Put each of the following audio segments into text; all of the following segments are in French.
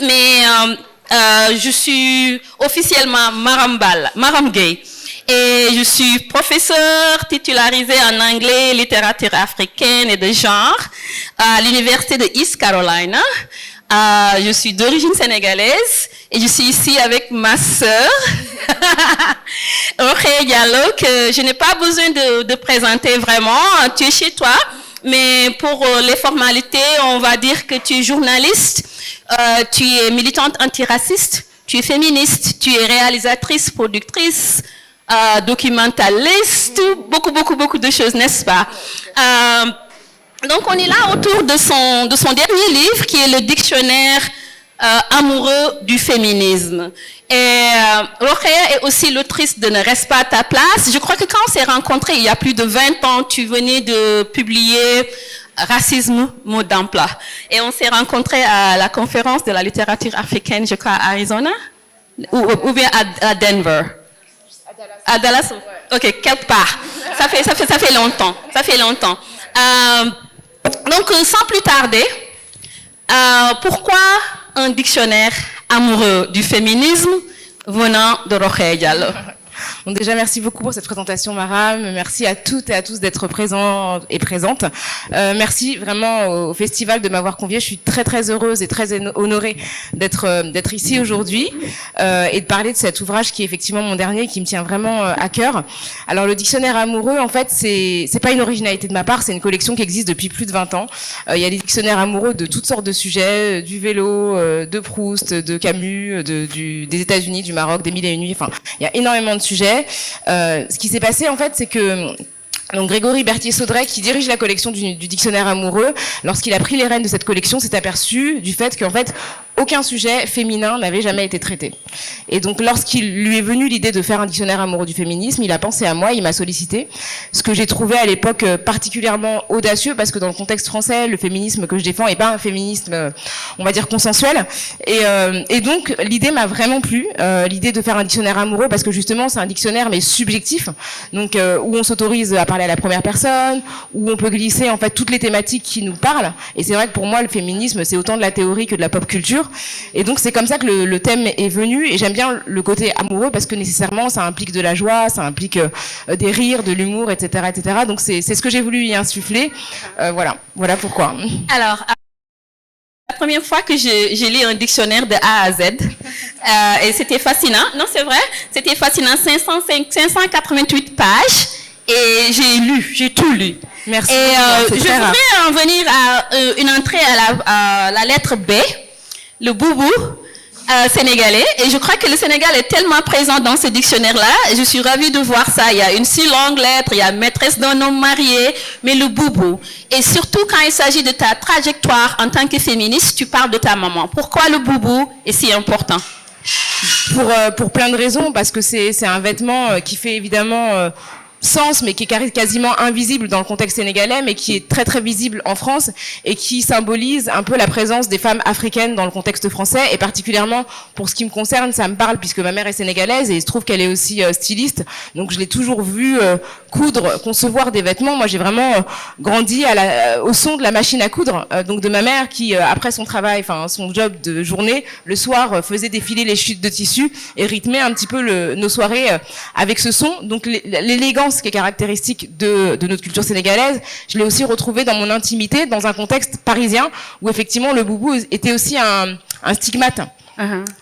Mais je suis officiellement Maram Gueye. Et je suis professeure titularisée en anglais, littérature africaine et de genre à l'université de East Carolina. Je suis d'origine sénégalaise et je suis ici avec ma sœur, Rokhaya Diallo, que je n'ai pas besoin de présenter vraiment. Tu es chez toi, mais pour les formalités, on va dire que tu es journaliste, tu es militante antiraciste, tu es féministe, tu es réalisatrice, productrice, documentaliste, beaucoup de choses, n'est-ce pas? Donc on est là autour de son dernier livre qui est le dictionnaire amoureux du féminisme. Et Rokhaya est aussi l'autrice de Ne reste pas à ta place. Je crois que quand on s'est rencontrés il y a plus de 20 ans, tu venais de publier Racisme, mot d'emploi. Et on s'est rencontrés à la conférence de la littérature africaine, je crois, à Arizona, ou bien à Denver. À Dallas. Ok, quelque part. Ça fait longtemps. Donc, sans plus tarder, pourquoi un dictionnaire amoureux du féminisme venant de Rokhaya Diallo? Donc déjà, merci beaucoup pour cette présentation, Maram. Merci à toutes et à tous d'être présents et présentes. Merci vraiment au festival de m'avoir conviée. Je suis très heureuse et très honorée d'être ici aujourd'hui et de parler de cet ouvrage qui est effectivement mon dernier, qui me tient vraiment à cœur. Alors le dictionnaire amoureux, en fait, c'est pas une originalité de ma part, c'est une collection qui existe depuis plus de 20 ans. Il y a des dictionnaires amoureux de toutes sortes de sujets, du vélo, de Proust, de Camus, des États-Unis, du Maroc, des Mille et une nuits. Enfin, il y a énormément de sujets. Ce qui s'est passé, en fait, c'est que donc Grégory Berthier-Saudray, qui dirige la collection du dictionnaire amoureux, lorsqu'il a pris les rênes de cette collection, s'est aperçu du fait qu'en fait, aucun sujet féminin n'avait jamais été traité. Et donc, lorsqu'il lui est venu l'idée de faire un dictionnaire amoureux du féminisme, il a pensé à moi, il m'a sollicité, ce que j'ai trouvé à l'époque particulièrement audacieux, parce que dans le contexte français, le féminisme que je défends est pas un féminisme, on va dire, consensuel. Et donc, l'idée m'a vraiment plu, l'idée de faire un dictionnaire amoureux, parce que justement, c'est un dictionnaire, mais subjectif, donc où on s'autorise à parler à la première personne, où on peut glisser, en fait, toutes les thématiques qui nous parlent. Et c'est vrai que pour moi, le féminisme, c'est autant de la théorie que de la pop culture. Et donc c'est comme ça que le thème est venu, et j'aime bien le côté amoureux parce que nécessairement ça implique de la joie, ça implique des rires, de l'humour, etc., etc. Donc c'est ce que j'ai voulu y insuffler. Voilà pourquoi. Alors, la première fois que j'ai lu un dictionnaire de A à Z, et c'était fascinant. Non, c'est vrai, c'était fascinant. 588 pages, et j'ai tout lu. Merci. Et je voudrais en venir à une entrée à la lettre B. Le boubou sénégalais, et je crois que le Sénégal est tellement présent dans ce dictionnaire-là, et je suis ravie de voir ça. Il y a une si longue lettre, il y a maîtresse d'un homme marié, mais le boubou. Et surtout quand il s'agit de ta trajectoire en tant que féministe, tu parles de ta maman. Pourquoi le boubou est si important? Pour plein de raisons, parce que c'est un vêtement qui fait évidemment sens, mais qui est quasiment invisible dans le contexte sénégalais, mais qui est très visible en France, et qui symbolise un peu la présence des femmes africaines dans le contexte français, et particulièrement pour ce qui me concerne, ça me parle puisque ma mère est sénégalaise, et il se trouve qu'elle est aussi styliste, donc je l'ai toujours vue concevoir des vêtements. Moi j'ai vraiment grandi au son de la machine à coudre, donc de ma mère qui, après son travail, enfin son job de journée, le soir faisait défiler les chutes de tissu et rythmait un petit peu nos soirées avec ce son. Donc l'élégance qui est caractéristique de notre culture sénégalaise, je l'ai aussi retrouvée dans mon intimité, dans un contexte parisien où effectivement le boubou était aussi un stigmate.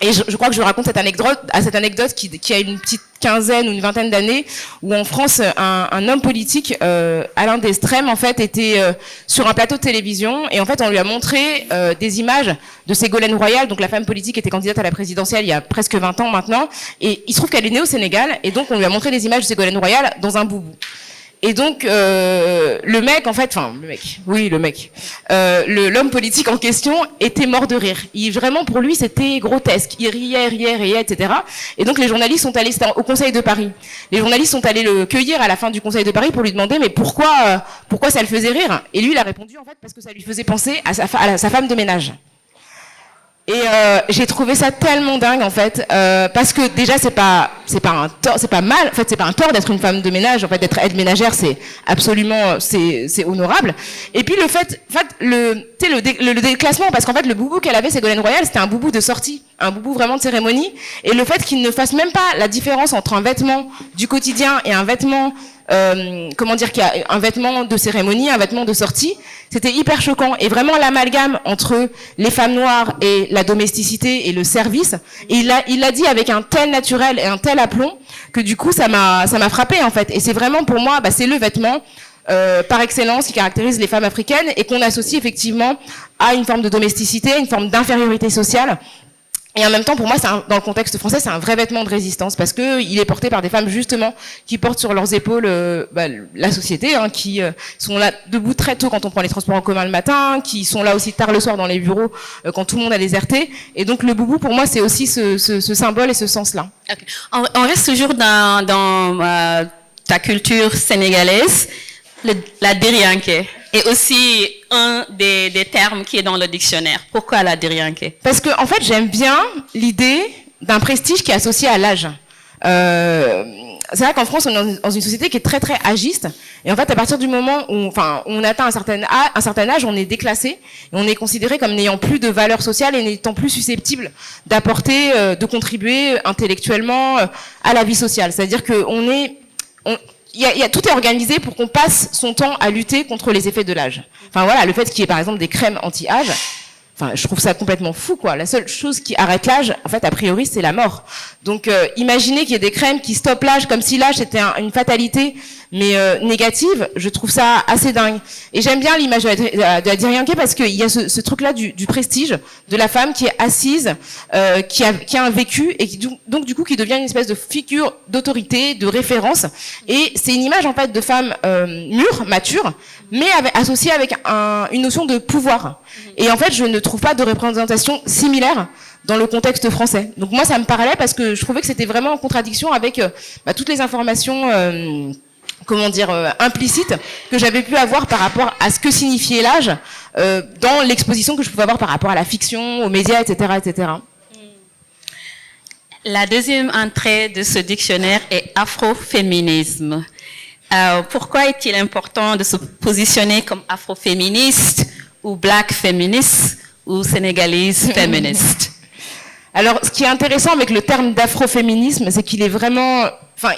Et je crois que je raconte cette anecdote qui a une petite quinzaine ou une vingtaine d'années, où en France un homme politique, Alain Destrem, en fait était sur un plateau de télévision, et en fait on lui a montré des images de Ségolène Royal, donc la femme politique qui était candidate à la présidentielle il y a presque 20 ans maintenant, et il se trouve qu'elle est née au Sénégal, et donc on lui a montré des images de Ségolène Royal dans un boubou. Et donc l'homme politique en question était mort de rire. Vraiment pour lui c'était grotesque. Il riait, etc. Et donc les journalistes sont allés au Conseil de Paris. Les journalistes sont allés le cueillir à la fin du Conseil de Paris pour lui demander mais pourquoi ça le faisait rire. Et lui il a répondu en fait parce que ça lui faisait penser à sa femme de ménage. Et j'ai trouvé ça tellement dingue en fait, parce que déjà c'est pas mal, en fait c'est pas un tort d'être une femme de ménage, en fait d'être aide ménagère c'est absolument c'est honorable. Et puis le déclassement, parce qu'en fait le boubou qu'elle avait, Ségolène Royal, c'était un boubou de sortie, un boubou vraiment de cérémonie, et le fait qu'il ne fasse même pas la différence entre un vêtement du quotidien et un vêtement qu'il y a un vêtement de cérémonie, un vêtement de sortie, c'était hyper choquant. Et vraiment l'amalgame entre les femmes noires et la domesticité et le service, et il l'a dit avec un tel naturel et un tel aplomb que du coup ça m'a frappé en fait. Et c'est vraiment pour moi, c'est le vêtement par excellence qui caractérise les femmes africaines et qu'on associe effectivement à une forme de domesticité, une forme d'infériorité sociale. Et en même temps, pour moi, dans le contexte français, c'est un vrai vêtement de résistance parce que il est porté par des femmes justement qui portent sur leurs épaules la société, qui sont là debout très tôt quand on prend les transports en commun le matin, qui sont là aussi tard le soir dans les bureaux quand tout le monde a déserté. Et donc le boubou, pour moi, c'est aussi ce symbole et ce sens-là. Okay. On reste toujours dans ta culture sénégalaise, la diriyanké. Et aussi un des termes qui est dans le dictionnaire. Pourquoi la diriyanké? Parce que en fait, j'aime bien l'idée d'un prestige qui est associé à l'âge. C'est vrai qu'en France, on est dans une société qui est très très agiste. Et en fait, à partir du moment où on atteint un certain âge, on est déclassé et on est considéré comme n'ayant plus de valeur sociale et n'étant plus susceptible d'apporter, de contribuer intellectuellement à la vie sociale. C'est-à-dire que tout est organisé pour qu'on passe son temps à lutter contre les effets de l'âge. Enfin voilà, le fait qu'il y ait par exemple des crèmes anti-âge, je trouve ça complètement fou quoi. La seule chose qui arrête l'âge, en fait, a priori, c'est la mort. Donc imaginez qu'il y ait des crèmes qui stoppent l'âge comme si l'âge était une fatalité, mais négative, je trouve ça assez dingue. Et j'aime bien l'image de la diriyanké parce qu'il y a ce truc-là du prestige de la femme qui est assise, qui a un vécu et qui donc du coup qui devient une espèce de figure d'autorité, de référence. Et c'est une image en fait de femme mûre, mature, mais associée avec une notion de pouvoir. Et en fait, je ne trouve pas de représentation similaire dans le contexte français. Donc moi, ça me parlait parce que je trouvais que c'était vraiment en contradiction avec toutes les informations implicites que j'avais pu avoir par rapport à ce que signifiait l'âge dans l'exposition que je pouvais avoir par rapport à la fiction, aux médias, etc., etc. La deuxième entrée de ce dictionnaire est afroféminisme. Pourquoi est-il important de se positionner comme afroféministe ou black féministe ou sénégalaise féministe? Alors, ce qui est intéressant avec le terme d'afroféminisme, c'est qu'il est vraiment,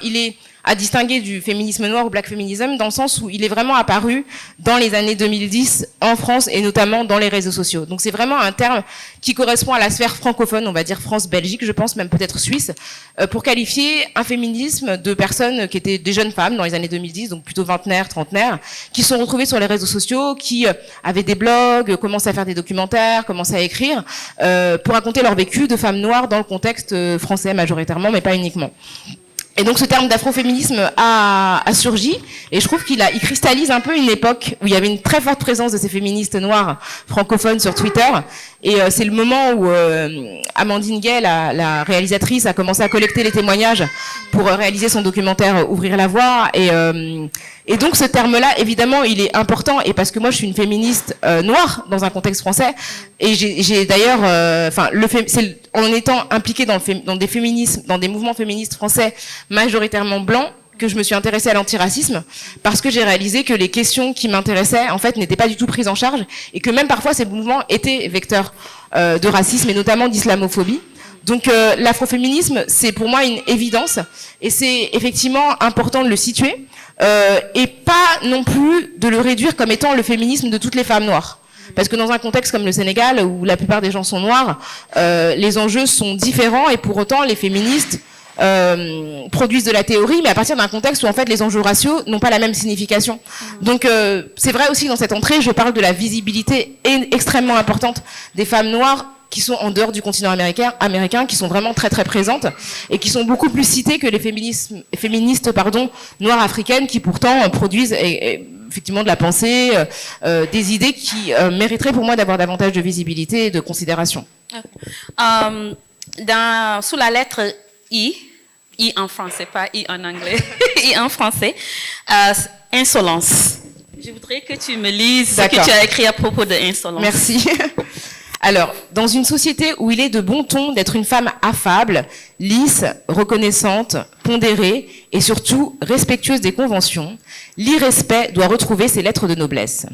il est à distinguer du féminisme noir ou black feminism dans le sens où il est vraiment apparu dans les années 2010 en France et notamment dans les réseaux sociaux. Donc c'est vraiment un terme qui correspond à la sphère francophone, on va dire France-Belgique, je pense même peut-être Suisse, pour qualifier un féminisme de personnes qui étaient des jeunes femmes dans les années 2010, donc plutôt vingtenaires, trentenaires, qui sont retrouvées sur les réseaux sociaux, qui avaient des blogs, commençaient à faire des documentaires, commençaient à écrire, pour raconter leur vécu de femmes noires dans le contexte français majoritairement, mais pas uniquement. Et donc ce terme d'afroféminisme a surgi et je trouve il cristallise un peu une époque où il y avait une très forte présence de ces féministes noires francophones sur Twitter et c'est le moment où Amandine Gay, la réalisatrice, a commencé à collecter les témoignages pour réaliser son documentaire Ouvrir la voie et donc ce terme-là, évidemment, il est important et parce que moi je suis une féministe noire dans un contexte français et j'ai d'ailleurs, en étant impliquée dans des féminismes, dans des mouvements féministes français majoritairement blancs, que je me suis intéressée à l'antiracisme parce que j'ai réalisé que les questions qui m'intéressaient en fait n'étaient pas du tout prises en charge et que même parfois ces mouvements étaient vecteurs de racisme et notamment d'islamophobie. Donc l'afroféminisme, c'est pour moi une évidence et c'est effectivement important de le situer et pas non plus de le réduire comme étant le féminisme de toutes les femmes noires. Parce que dans un contexte comme le Sénégal, où la plupart des gens sont noirs, les enjeux sont différents et pour autant les féministes produisent de la théorie, mais à partir d'un contexte où en fait les enjeux raciaux n'ont pas la même signification. Donc c'est vrai aussi dans cette entrée, je parle de la visibilité extrêmement importante des femmes noires qui sont en dehors du continent américain, qui sont vraiment très très présentes et qui sont beaucoup plus citées que les féministes noires africaines qui pourtant produisent effectivement de la pensée, des idées qui mériteraient pour moi d'avoir davantage de visibilité et de considération. Sous la lettre I en français, pas I en anglais, I en français, insolence. Je voudrais que tu me lises ce que tu as écrit à propos de insolence. Merci. Alors, dans une société où il est de bon ton d'être une femme affable, lisse, reconnaissante, pondérée et surtout respectueuse des conventions, l'irrespect doit retrouver ses lettres de noblesse.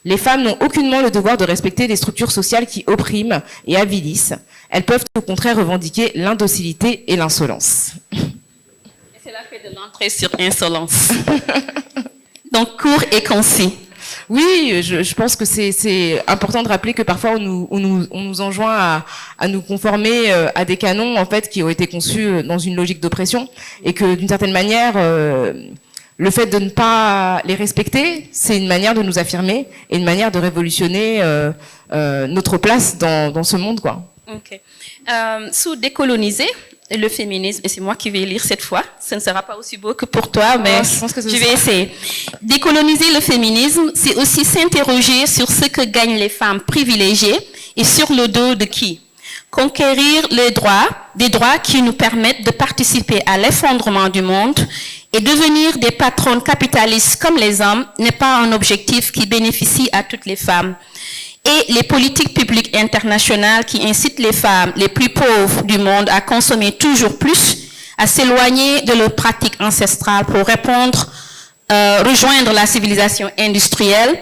Les femmes n'ont aucunement le devoir de respecter des structures sociales qui oppriment et avilissent. Elles peuvent au contraire revendiquer l'indocilité et l'insolence. C'est la fait de l'entrée sur insolence. Donc, court et concis. Oui, je pense que c'est important de rappeler que parfois on nous enjoint à nous conformer à des canons en fait qui ont été conçus dans une logique d'oppression et que d'une certaine manière le fait de ne pas les respecter, c'est une manière de nous affirmer et une manière de révolutionner notre place dans ce monde, quoi. Ok. Sous décoloniser le féminisme, et c'est moi qui vais lire cette fois, ce ne sera pas aussi beau que pour toi, mais je pense que je vais essayer. Décoloniser le féminisme, c'est aussi s'interroger sur ce que gagnent les femmes privilégiées et sur le dos de qui. Conquérir les droits, des droits qui nous permettent de participer à l'effondrement du monde et devenir des patronnes capitalistes comme les hommes n'est pas un objectif qui bénéficie à toutes les femmes. Et les politiques publiques internationales qui incitent les femmes les plus pauvres du monde à consommer toujours plus, à s'éloigner de leurs pratiques ancestrales pour rejoindre la civilisation industrielle,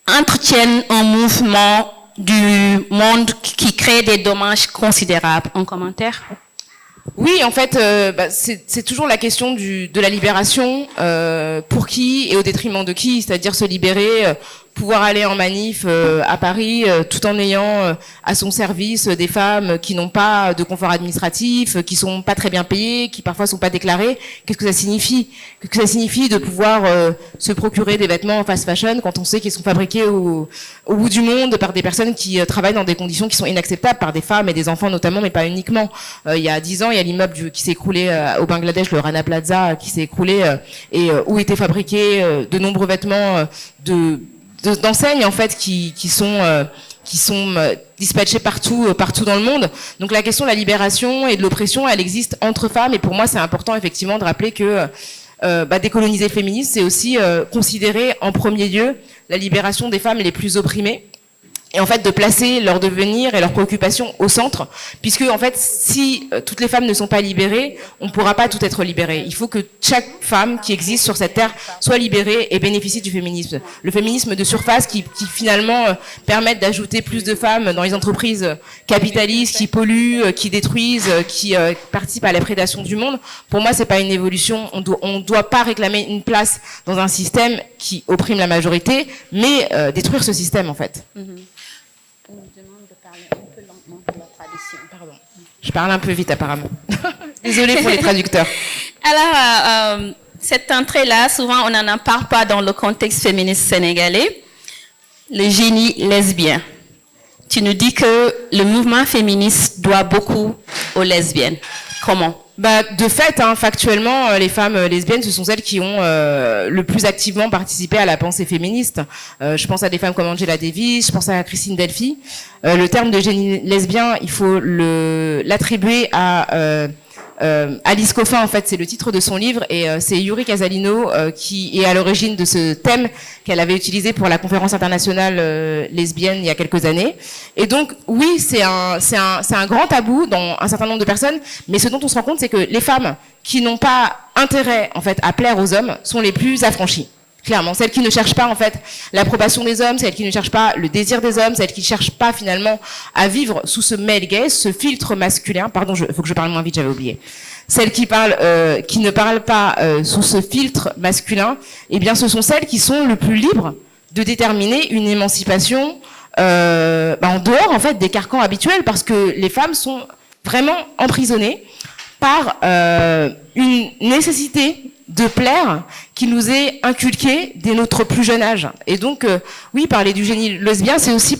entretiennent un mouvement du monde qui crée des dommages considérables. Un commentaire ? Oui, en fait, c'est toujours la question de la libération, pour qui et au détriment de qui, c'est-à-dire se libérer, pouvoir aller en manif à Paris tout en ayant à son service des femmes qui n'ont pas de confort administratif, qui sont pas très bien payées, qui parfois sont pas déclarées. Qu'est-ce que ça signifie ? Qu'est-ce que ça signifie de pouvoir se procurer des vêtements en fast fashion quand on sait qu'ils sont fabriqués au bout du monde par des personnes qui travaillent dans des conditions qui sont inacceptables, par des femmes et des enfants notamment, mais pas uniquement. Il y a 10 ans, il y a l'immeuble qui s'est écroulé au Bangladesh, le Rana Plaza, qui s'est écroulé et où étaient fabriqués de nombreux vêtements d'enseignes en fait qui sont dispatchés partout dans le monde. Donc la question de la libération et de l'oppression, elle existe entre femmes et pour moi c'est important effectivement de rappeler que décoloniser le féminisme, c'est aussi considérer en premier lieu la libération des femmes les plus opprimées. Et en fait de placer leur devenir et leurs préoccupations au centre, puisque en fait si toutes les femmes ne sont pas libérées, on ne pourra pas tout être libéré. Il faut que chaque femme qui existe sur cette terre soit libérée et bénéficie du féminisme. Le féminisme de surface qui finalement permettent d'ajouter plus de femmes dans les entreprises capitalistes qui polluent, qui détruisent, qui participent à la prédation du monde. Pour moi, c'est pas une évolution. On doit pas réclamer une place dans un système qui opprime la majorité, mais détruire ce système en fait. On me demande de parler un peu lentement pour la traduction. Pardon. Je parle un peu vite apparemment. Désolée pour les traducteurs. Alors, cette entrée-là, souvent on n'en parle pas dans le contexte féministe sénégalais. Le génie lesbien. Tu nous dis que le mouvement féministe doit beaucoup aux lesbiennes. Comment ? De fait, factuellement, les femmes lesbiennes, ce sont celles qui ont le plus activement participé à la pensée féministe. Je pense à des femmes comme Angela Davis, je pense à Christine Delphi. Le terme de génie lesbien, il faut l'attribuer à Alice Coffin, en fait, c'est le titre de son livre, et c'est Yuri Casalino qui est à l'origine de ce thème qu'elle avait utilisé pour la conférence internationale lesbienne il y a quelques années. Et donc, oui, c'est un grand tabou dans un certain nombre de personnes, mais ce dont on se rend compte, c'est que les femmes qui n'ont pas intérêt, en fait, à plaire aux hommes sont les plus affranchies. Clairement, celles qui ne cherchent pas en fait l'approbation des hommes, celles qui ne cherchent pas le désir des hommes, celles qui ne cherchent pas finalement à vivre sous ce male gaze, ce filtre masculin. Pardon, faut que je parle moins vite, j'avais oublié. Celles qui ne parlent pas sous ce filtre masculin, eh bien, ce sont celles qui sont le plus libres de déterminer une émancipation en dehors en fait des carcans habituels, parce que les femmes sont vraiment emprisonnées par une nécessité de plaire qui nous est inculquée dès notre plus jeune âge. Et donc, oui, parler du génie lesbien, c'est aussi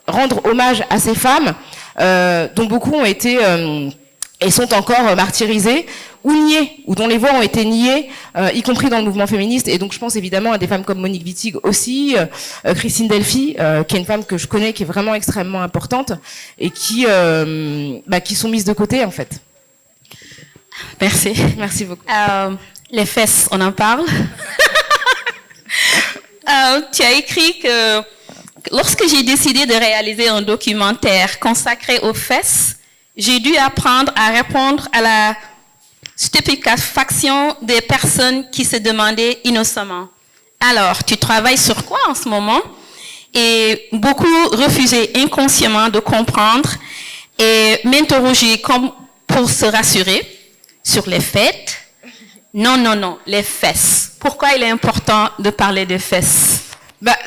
rendre hommage à ces femmes dont beaucoup ont été et sont encore martyrisées ou niées, ou dont les voix ont été niées, y compris dans le mouvement féministe. Et donc, je pense évidemment à des femmes comme Monique Wittig aussi, Christine Delphi, qui est une femme que je connais, qui est vraiment extrêmement importante, et qui sont mises de côté, en fait. Merci. Merci beaucoup. Les fesses, on en parle. Tu as écrit que lorsque j'ai décidé de réaliser un documentaire consacré aux fesses, j'ai dû apprendre à répondre à la stupéfaction des personnes qui se demandaient innocemment. Alors, tu travailles sur quoi en ce moment? Et beaucoup refusaient inconsciemment de comprendre et m'interrogeaient comme pour se rassurer sur les fêtes. Non, les fesses. Pourquoi il est important de parler des fesses?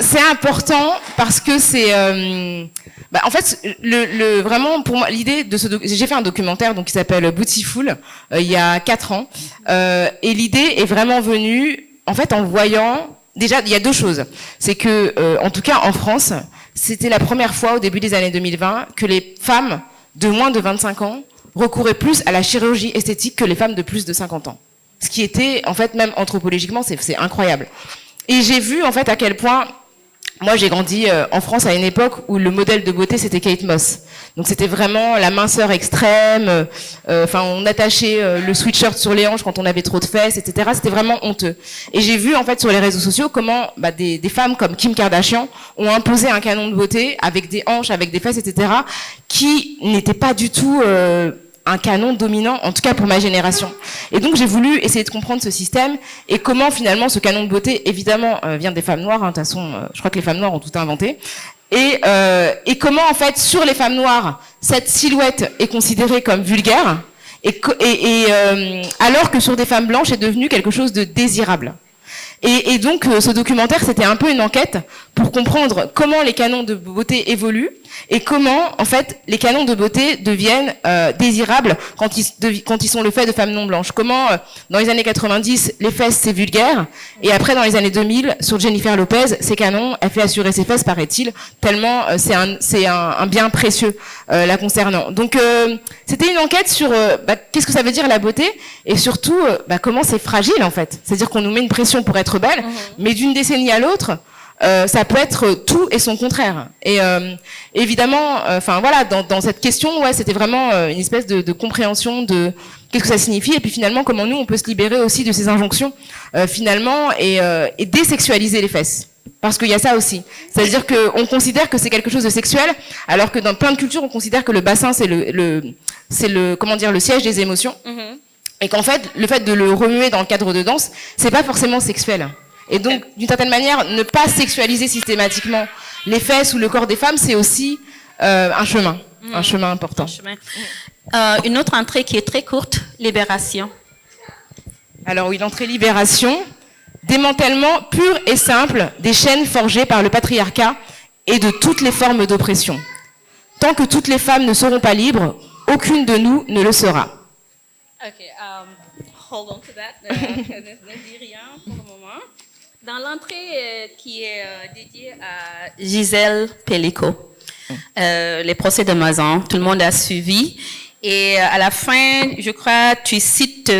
C'est important parce que c'est en fait vraiment pour moi l'idée de j'ai fait un documentaire donc qui s'appelle Bootyful il y a 4 ans et l'idée est vraiment venue en fait en voyant déjà il y a 2 choses. C'est que en tout cas en France, c'était la première fois au début des années 2020 que les femmes de moins de 25 ans recouraient plus à la chirurgie esthétique que les femmes de plus de 50 ans. Ce qui était en fait même anthropologiquement c'est incroyable. Et j'ai vu en fait à quel point, moi j'ai grandi en France à une époque où le modèle de beauté c'était Kate Moss. Donc c'était vraiment la minceur extrême, on attachait le sweatshirt sur les hanches quand on avait trop de fesses, etc. C'était vraiment honteux. Et j'ai vu en fait sur les réseaux sociaux comment des femmes comme Kim Kardashian ont imposé un canon de beauté avec des hanches, avec des fesses, etc. qui n'était pas du tout... un canon dominant, en tout cas pour ma génération. Et donc j'ai voulu essayer de comprendre ce système et comment finalement ce canon de beauté, évidemment, vient des femmes noires. De toute façon, je crois que les femmes noires ont tout inventé. Et comment en fait sur les femmes noires, cette silhouette est considérée comme vulgaire alors que sur des femmes blanches est devenue quelque chose de désirable. Et donc ce documentaire c'était un peu une enquête pour comprendre comment les canons de beauté évoluent et comment en fait les canons de beauté deviennent désirables quand ils sont le fait de femmes non blanches. Comment dans les années 90 les fesses c'est vulgaire et après dans les années 2000 sur Jennifer Lopez ces canons elle fait assurer ses fesses paraît-il tellement c'est un bien précieux la concernant. Donc c'était une enquête sur qu'est-ce que ça veut dire la beauté et surtout comment c'est fragile en fait. C'est-à-dire qu'on nous met une pression pour être belle, mais d'une décennie à l'autre, ça peut être tout et son contraire. Et évidemment, dans cette question, c'était vraiment une espèce de compréhension de qu'est-ce que ça signifie, et puis finalement comment nous on peut se libérer aussi de ces injonctions, finalement, et désexualiser les fesses. Parce qu'il y a ça aussi. C'est-à-dire qu'on considère que c'est quelque chose de sexuel, alors que dans plein de cultures, on considère que le bassin c'est le siège des émotions. Et qu'en fait, le fait de le remuer dans le cadre de danse, c'est pas forcément sexuel. Et donc, d'une certaine manière, ne pas sexualiser systématiquement les fesses ou le corps des femmes, c'est aussi un chemin important. Une autre entrée qui est très courte, Libération. Alors oui, l'entrée Libération, démantèlement pur et simple des chaînes forgées par le patriarcat et de toutes les formes d'oppression. Tant que toutes les femmes ne seront pas libres, aucune de nous ne le sera. Okay, hold on to that. Ne dis rien pour le moment. Dans l'entrée qui est dédiée à Gisèle Pelicot, les procès de Mazan, tout le monde a suivi. Et à la fin, je crois, tu cites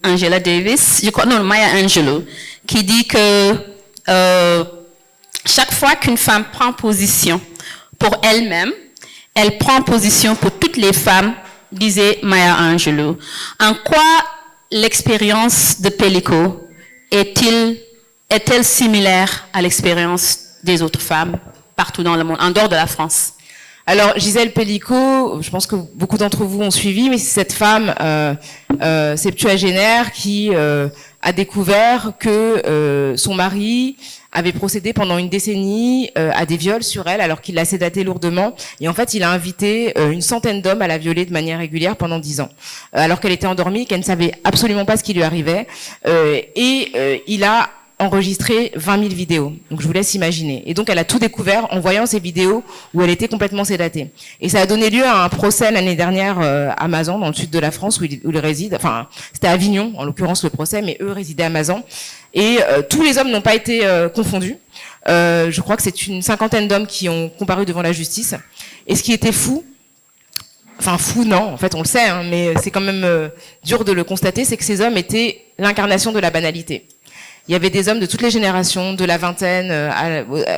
Angela Davis, Maya Angelou, qui dit que chaque fois qu'une femme prend position pour elle-même, elle prend position pour toutes les femmes, disait Maya Angelou. En quoi l'expérience de Pelicot est-elle similaire à l'expérience des autres femmes partout dans le monde, en dehors de la France? Alors, Gisèle Pelicot, je pense que beaucoup d'entre vous ont suivi, mais c'est cette femme septuagénaire qui a découvert que son mari avait procédé pendant une décennie à des viols sur elle alors qu'il l'a sédatée lourdement. Et en fait, il a invité une centaine d'hommes à la violer de manière régulière pendant 10 ans. Alors qu'elle était endormie, qu'elle ne savait absolument pas ce qui lui arrivait. Il a enregistré 20 000 vidéos. Donc je vous laisse imaginer. Et donc elle a tout découvert en voyant ces vidéos où elle était complètement sédatée. Et ça a donné lieu à un procès l'année dernière à Mazan, dans le sud de la France, où il réside. Enfin, c'était à Avignon, en l'occurrence le procès, mais eux résidaient à Mazan. Et tous les hommes n'ont pas été confondus. Je crois que c'est une 50aine d'hommes qui ont comparu devant la justice. Et ce qui était fou, enfin fou non, en fait on le sait, hein, mais c'est quand même dur de le constater, c'est que ces hommes étaient l'incarnation de la banalité. Il y avait des hommes de toutes les générations, de la vingtaine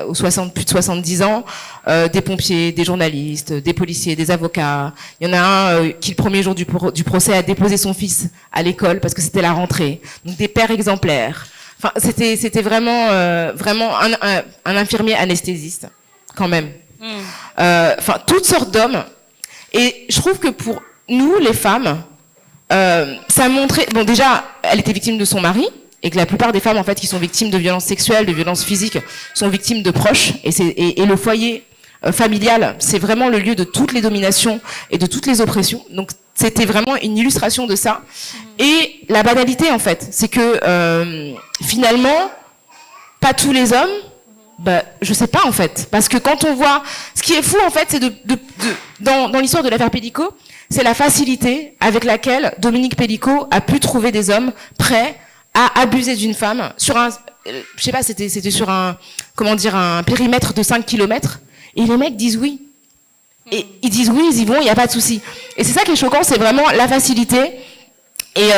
aux plus de 70 ans, des pompiers, des journalistes, des policiers, des avocats. Il y en a un qui, le premier jour du procès, a déposé son fils à l'école parce que c'était la rentrée. Donc des pères exemplaires. Enfin, c'était vraiment un infirmier anesthésiste, quand même. Enfin, toutes sortes d'hommes. Et je trouve que pour nous, les femmes, ça montrait... Bon, déjà, elle était victime de son mari, et que la plupart des femmes, en fait, qui sont victimes de violences sexuelles, de violences physiques, sont victimes de proches. Et le foyer familial, c'est vraiment le lieu de toutes les dominations et de toutes les oppressions. Donc, c'était vraiment une illustration de ça. Et la banalité, en fait, c'est que finalement, pas tous les hommes, bah, je sais pas en fait, parce que quand on voit, ce qui est fou en fait, c'est dans l'histoire de l'affaire Pellico, c'est la facilité avec laquelle Dominique Pellico a pu trouver des hommes prêts à abuser d'une femme sur un, je sais pas, c'était sur un, comment dire, un périmètre de 5 kilomètres, et les mecs disent oui. Et ils disent oui, ils y vont, il n'y a pas de souci. Et c'est ça qui est choquant, c'est vraiment la facilité et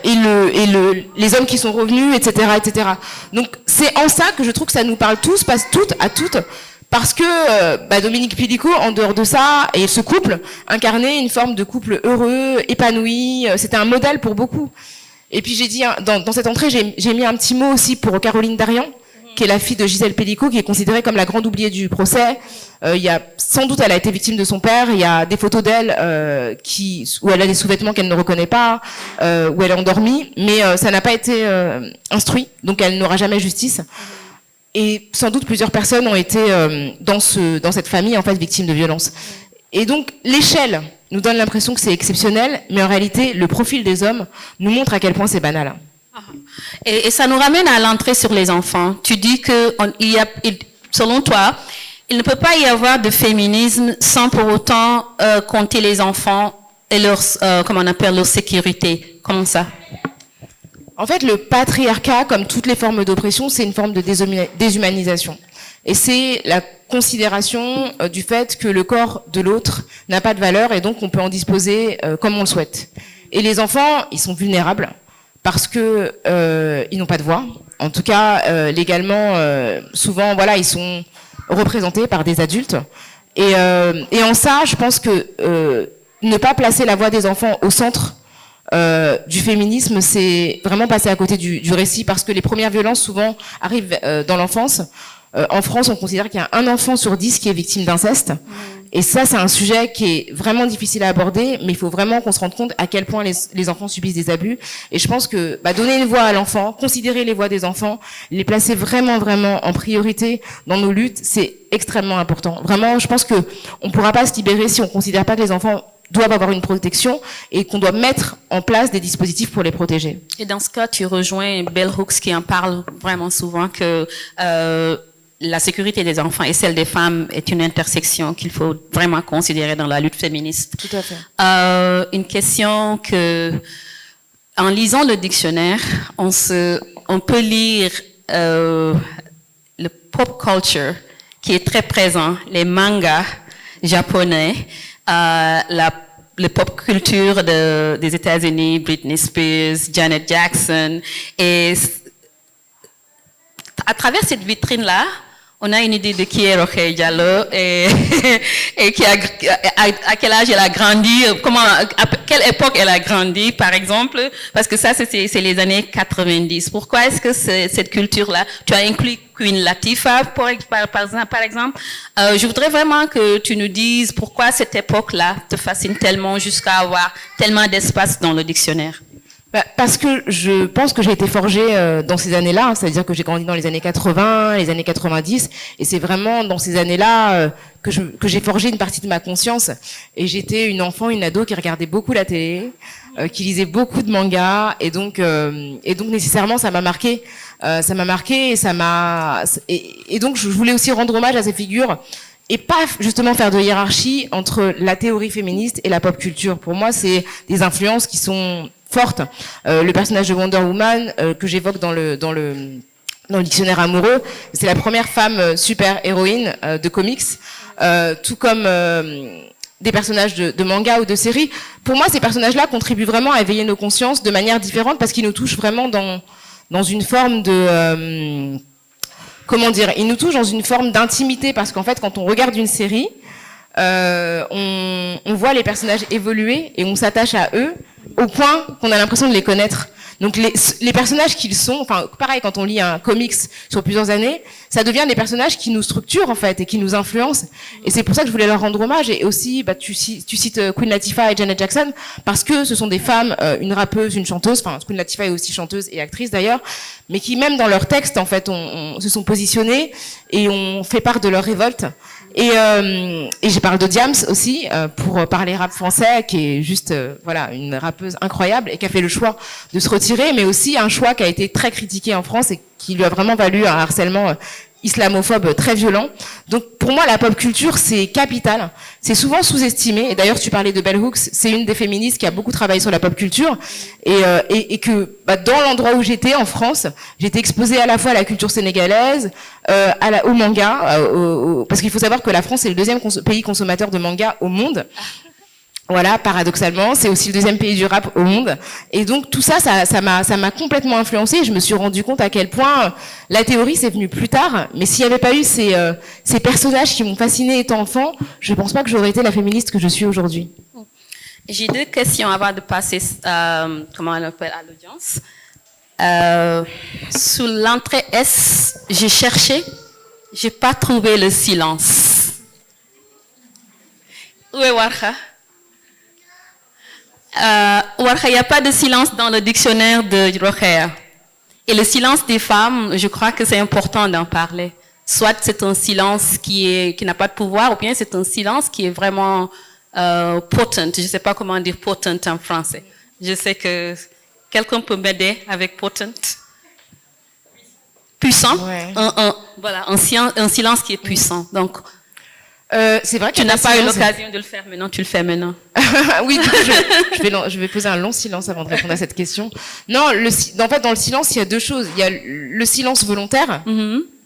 les hommes qui sont revenus, etc., etc. Donc c'est en ça que je trouve que ça nous parle tous, passe toutes à toutes, parce que Dominique Pellico, en dehors de ça, et ce couple incarnait une forme de couple heureux, épanoui. C'était un modèle pour beaucoup. Et puis j'ai dit dans cette entrée, j'ai mis un petit mot aussi pour Caroline Darian, qui est la fille de Gisèle Pellico, qui est considérée comme la grande oubliée du procès. Il y a sans doute, elle a été victime de son père. Il y a des photos d'elle où elle a des sous-vêtements qu'elle ne reconnaît pas, où elle est endormie, mais ça n'a pas été instruit, donc elle n'aura jamais justice. Et sans doute plusieurs personnes ont été dans cette famille en fait victimes de violences. Et donc l'échelle nous donne l'impression que c'est exceptionnel, mais en réalité le profil des hommes nous montre à quel point c'est banal. Et ça nous ramène à l'entrée sur les enfants. Tu dis que selon toi, il ne peut pas y avoir de féminisme sans pour autant compter les enfants et leur sécurité. Comment ça? En fait, le patriarcat, comme toutes les formes d'oppression, c'est une forme de déshumanisation. Et c'est la considération du fait que le corps de l'autre n'a pas de valeur et donc on peut en disposer comme on le souhaite. Et les enfants, ils sont vulnérables parce que ils n'ont pas de voix. En tout cas, légalement, souvent, voilà, ils sont représentés par des adultes. Et en ça, je pense que ne pas placer la voix des enfants au centre du féminisme, c'est vraiment passer à côté du récit, parce que les premières violences souvent arrivent dans l'enfance. En France, on considère qu'il y a 1 enfant sur 10 qui est victime d'inceste. Et ça, c'est un sujet qui est vraiment difficile à aborder, mais il faut vraiment qu'on se rende compte à quel point les enfants subissent des abus. Et je pense que donner une voix à l'enfant, considérer les voix des enfants, les placer vraiment, vraiment en priorité dans nos luttes, c'est extrêmement important. Vraiment, je pense que on ne pourra pas se libérer si on ne considère pas que les enfants doivent avoir une protection et qu'on doit mettre en place des dispositifs pour les protéger. Et dans ce cas, tu rejoins Bell Hooks qui en parle vraiment souvent, que la sécurité des enfants et celle des femmes est une intersection qu'il faut vraiment considérer dans la lutte féministe. Tout à fait. Une question que, en lisant le dictionnaire, on peut lire le pop culture qui est très présent, les mangas japonais, le pop culture des États-Unis, Britney Spears, Janet Jackson, et à travers cette vitrine-là, on a une idée de qui est Rokhaya Diallo et à quel âge elle a grandi, à quelle époque elle a grandi, par exemple, parce que ça, c'est les années 90. Pourquoi est-ce que cette culture-là, tu as inclus Queen Latifah, par exemple. Je voudrais vraiment que tu nous dises pourquoi cette époque-là te fascine tellement jusqu'à avoir tellement d'espace dans le dictionnaire. Parce que je pense que j'ai été forgée dans ces années-là, c'est-à-dire que j'ai grandi dans les années 80, les années 90, et c'est vraiment dans ces années-là que j'ai forgé une partie de ma conscience. Et j'étais une enfant, une ado qui regardait beaucoup la télé, qui lisait beaucoup de mangas, et donc nécessairement ça m'a marqué, et donc je voulais aussi rendre hommage à ces figures. Et pas justement faire de hiérarchie entre la théorie féministe et la pop culture. Pour moi, c'est des influences qui sont fortes. Le personnage de Wonder Woman que j'évoque dans le dictionnaire amoureux, c'est la première femme super héroïne de comics, tout comme des personnages de manga ou de séries. Pour moi, ces personnages-là contribuent vraiment à éveiller nos consciences de manière différente parce qu'ils nous touchent vraiment dans une forme de ils nous touchent dans une forme d'intimité, parce qu'en fait, quand on regarde une série, on voit les personnages évoluer et on s'attache à eux au point qu'on a l'impression de les connaître. Donc les personnages qu'ils sont, enfin pareil, quand on lit un comics sur plusieurs années, ça devient des personnages qui nous structurent en fait et qui nous influencent. Et c'est pour ça que je voulais leur rendre hommage. Et aussi, tu cites Queen Latifah et Janet Jackson parce que ce sont des femmes, une rappeuse, une chanteuse. Enfin, Queen Latifah est aussi chanteuse et actrice d'ailleurs, mais qui même dans leurs textes en fait, se sont positionnées et ont fait part de leur révolte. Et je parle de Diams aussi pour parler rap français, qui est juste voilà une rappeuse incroyable et qui a fait le choix de se retirer, mais aussi un choix qui a été très critiqué en France et qui lui a vraiment valu un harcèlement islamophobe très violent. Donc pour moi la pop culture c'est capital, c'est souvent sous-estimé. Et d'ailleurs tu parlais de Bell Hooks, c'est une des féministes qui a beaucoup travaillé sur la pop culture et que dans l'endroit où j'étais en France, j'étais exposée à la fois à la culture sénégalaise, au manga, parce qu'il faut savoir que la France est le deuxième pays consommateur de manga au monde. Voilà, paradoxalement, c'est aussi le deuxième pays du rap au monde. Et donc tout ça m'a complètement influencée. Je me suis rendu compte à quel point la théorie c'est venu plus tard. Mais s'il n'y avait pas eu ces personnages qui m'ont fascinée étant enfant, je pense pas que j'aurais été la féministe que je suis aujourd'hui. J'ai 2 questions avant de passer, comment on appelle, à l'audience. Sous l'entrée S, j'ai cherché, j'ai pas trouvé le silence. Où est Warkha? Warkha, il n'y a pas de silence dans le dictionnaire de Rocher. Et le silence des femmes, je crois que c'est important d'en parler. Soit c'est un silence qui n'a pas de pouvoir, ou bien c'est un silence qui est vraiment potent. Je ne sais pas comment dire potent en français. Je sais que quelqu'un peut m'aider avec potent. Puissant. Ouais. Voilà, un silence qui est puissant. Donc, c'est vrai que tu n'as pas eu l'occasion de le faire maintenant, tu le fais maintenant. Oui, je vais poser un long silence avant de répondre à cette question. Non, en fait, dans le silence, il y a 2 choses. Il y a le silence volontaire,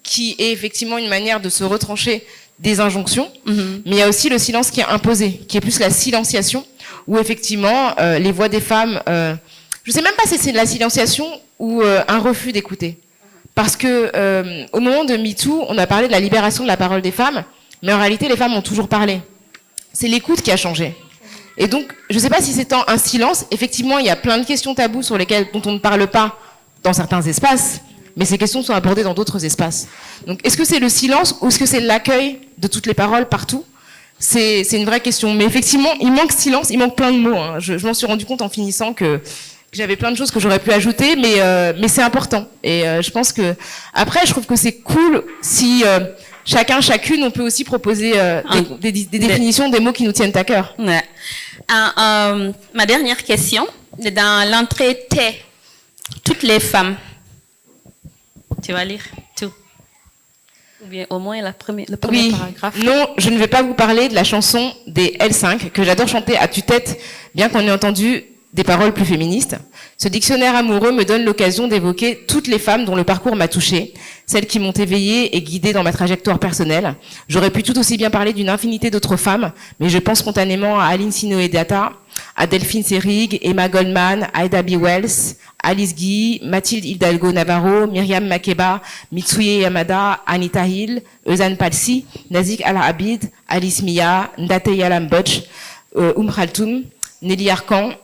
qui est effectivement une manière de se retrancher des injonctions, mais il y a aussi le silence qui est imposé, qui est plus la silenciation, où effectivement, les voix des femmes, je sais même pas si c'est de la silenciation ou un refus d'écouter. Parce que au moment de MeToo, on a parlé de la libération de la parole des femmes, mais en réalité, les femmes ont toujours parlé. C'est l'écoute qui a changé. Et donc, je ne sais pas si c'est un silence. Effectivement, il y a plein de questions taboues dont on ne parle pas dans certains espaces, mais ces questions sont abordées dans d'autres espaces. Donc, est-ce que c'est le silence ou est-ce que c'est l'accueil de toutes les paroles partout ? C'est une vraie question. Mais effectivement, il manque silence, il manque plein de mots. Hein. Je m'en suis rendu compte en finissant que j'avais plein de choses que j'aurais pu ajouter, mais c'est important. Et je pense que après, je trouve que c'est cool si chacune, on peut aussi proposer des définitions, des mots qui nous tiennent à cœur. Ouais. Ma dernière question, dans l'entrée T, toutes les femmes. Tu vas lire tout. Ou bien au moins le premier paragraphe. Non, je ne vais pas vous parler de la chanson des L5, que j'adore chanter à tue-tête, bien qu'on ait entendu des paroles plus féministes. Ce dictionnaire amoureux me donne l'occasion d'évoquer toutes les femmes dont le parcours m'a touchée, celles qui m'ont éveillée et guidée dans ma trajectoire personnelle. J'aurais pu tout aussi bien parler d'une infinité d'autres femmes, mais je pense spontanément à Aline Sinoé-Data, à Delphine Seyrig, Emma Goldman, Ida B. Wells, Alice Guy, Mathilde Hidalgo Navarro, Myriam Makeba, Mitsuye Yamada, Anita Hill, Eusanne Palsi, Nazik Al-Abid, Alice Mia, Ndate Yalam-Botch, Khaltoum, Nelly Arcan,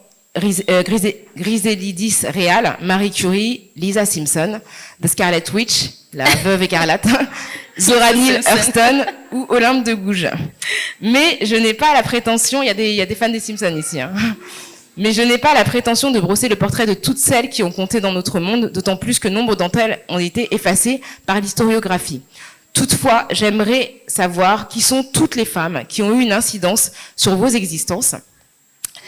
Griselidis Real, Marie Curie, Lisa Simpson, The Scarlet Witch, la veuve écarlate, Zora Neale Hurston ou Olympe de Gouges. Mais je n'ai pas la prétention, il y a des fans des Simpsons ici, hein. Mais je n'ai pas la prétention de brosser le portrait de toutes celles qui ont compté dans notre monde, d'autant plus que nombre d'entre elles ont été effacées par l'historiographie. Toutefois, j'aimerais savoir qui sont toutes les femmes qui ont eu une incidence sur vos existences.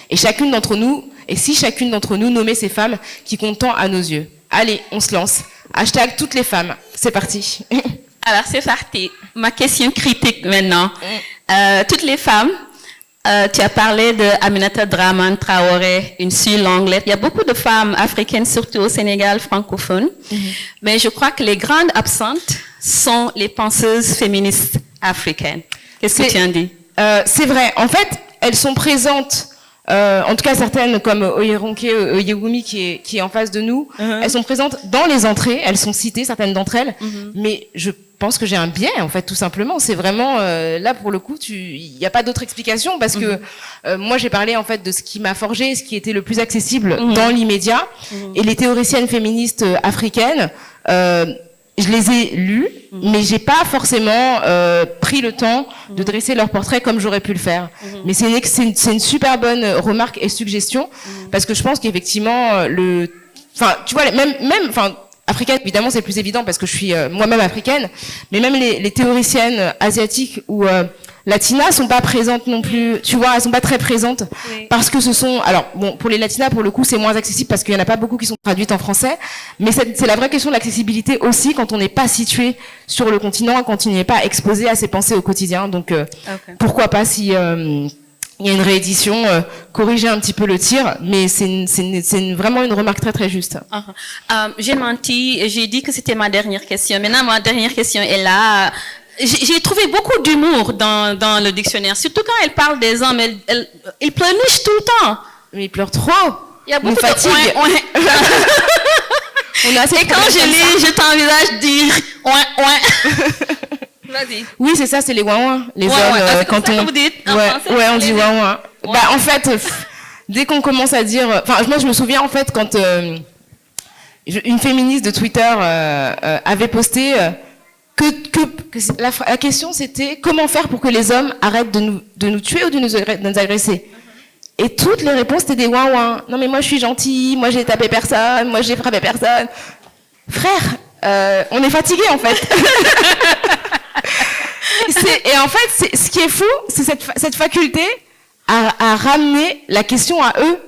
Et si chacune d'entre nous nommait ces femmes qui comptent tant à nos yeux. Allez, on se lance. # toutes les femmes. C'est parti. Alors, c'est parti. Ma question critique maintenant. Toutes les femmes, tu as parlé de Aminata Dramane Traoré, une Sioux Longlette. Il y a beaucoup de femmes africaines, surtout au Sénégal francophone. Mais je crois que les grandes absentes sont les penseuses féministes africaines. Qu'est-ce que tu en dis? C'est vrai. En fait, elles sont présentes En tout cas, certaines comme Oyeronke, Oyewumi qui est en face de nous, elles sont présentes dans les entrées, elles sont citées, certaines d'entre elles, mais je pense que j'ai un biais, en fait, tout simplement. C'est vraiment, là, pour le coup, il n'y a pas d'autre explication, parce que moi, j'ai parlé, en fait, de ce qui m'a forgé, ce qui était le plus accessible dans l'immédiat, et les théoriciennes féministes africaines, je les ai lues, mais j'ai pas forcément pris le temps de dresser leur portrait comme j'aurais pu le faire. Mais c'est une super bonne remarque et suggestion, parce que je pense qu'effectivement, tu vois, enfin, africaine, évidemment, c'est plus évident parce que je suis moi-même africaine, mais même les théoriciennes asiatiques ou latinas sont pas présentes non plus, tu vois, elles sont pas très présentes, parce que alors bon, pour les latinas, pour le coup, c'est moins accessible parce qu'il y en a pas beaucoup qui sont traduites en français, mais c'est la vraie question de l'accessibilité aussi quand on n'est pas situé sur le continent, quand on n'est pas exposé à ses pensées au quotidien, donc pourquoi pas si il y a une réédition, corriger un petit peu le tir, mais c'est vraiment une remarque très très juste. J'ai menti, j'ai dit que c'était ma dernière question. Maintenant, ma dernière question est là. J'ai trouvé beaucoup d'humour dans le dictionnaire, surtout quand elle parle des hommes. Ils pleurnichent tout le temps. Mais ils pleurent trop. Il y a beaucoup de fatigue. On a et quand je lis, je t'envisage dire Vas-y. Oui, c'est ça, c'est les ouin-ouin. Les hommes, quand on... Vous dites, ouais, on dit ouin-ouin. Bah, en fait, dès qu'on commence à dire... Enfin, moi, je me souviens, en fait, quand une féministe de Twitter avait posté que la question, c'était comment faire pour que les hommes arrêtent de nous tuer ou de nous agresser. Et toutes les réponses étaient des ouin-ouin. Non, mais moi, je suis gentille, moi, j'ai tapé personne, moi, j'ai frappé personne. Frère, on est fatigué, en fait. Et en fait, ce qui est fou, c'est cette faculté à ramener la question à eux.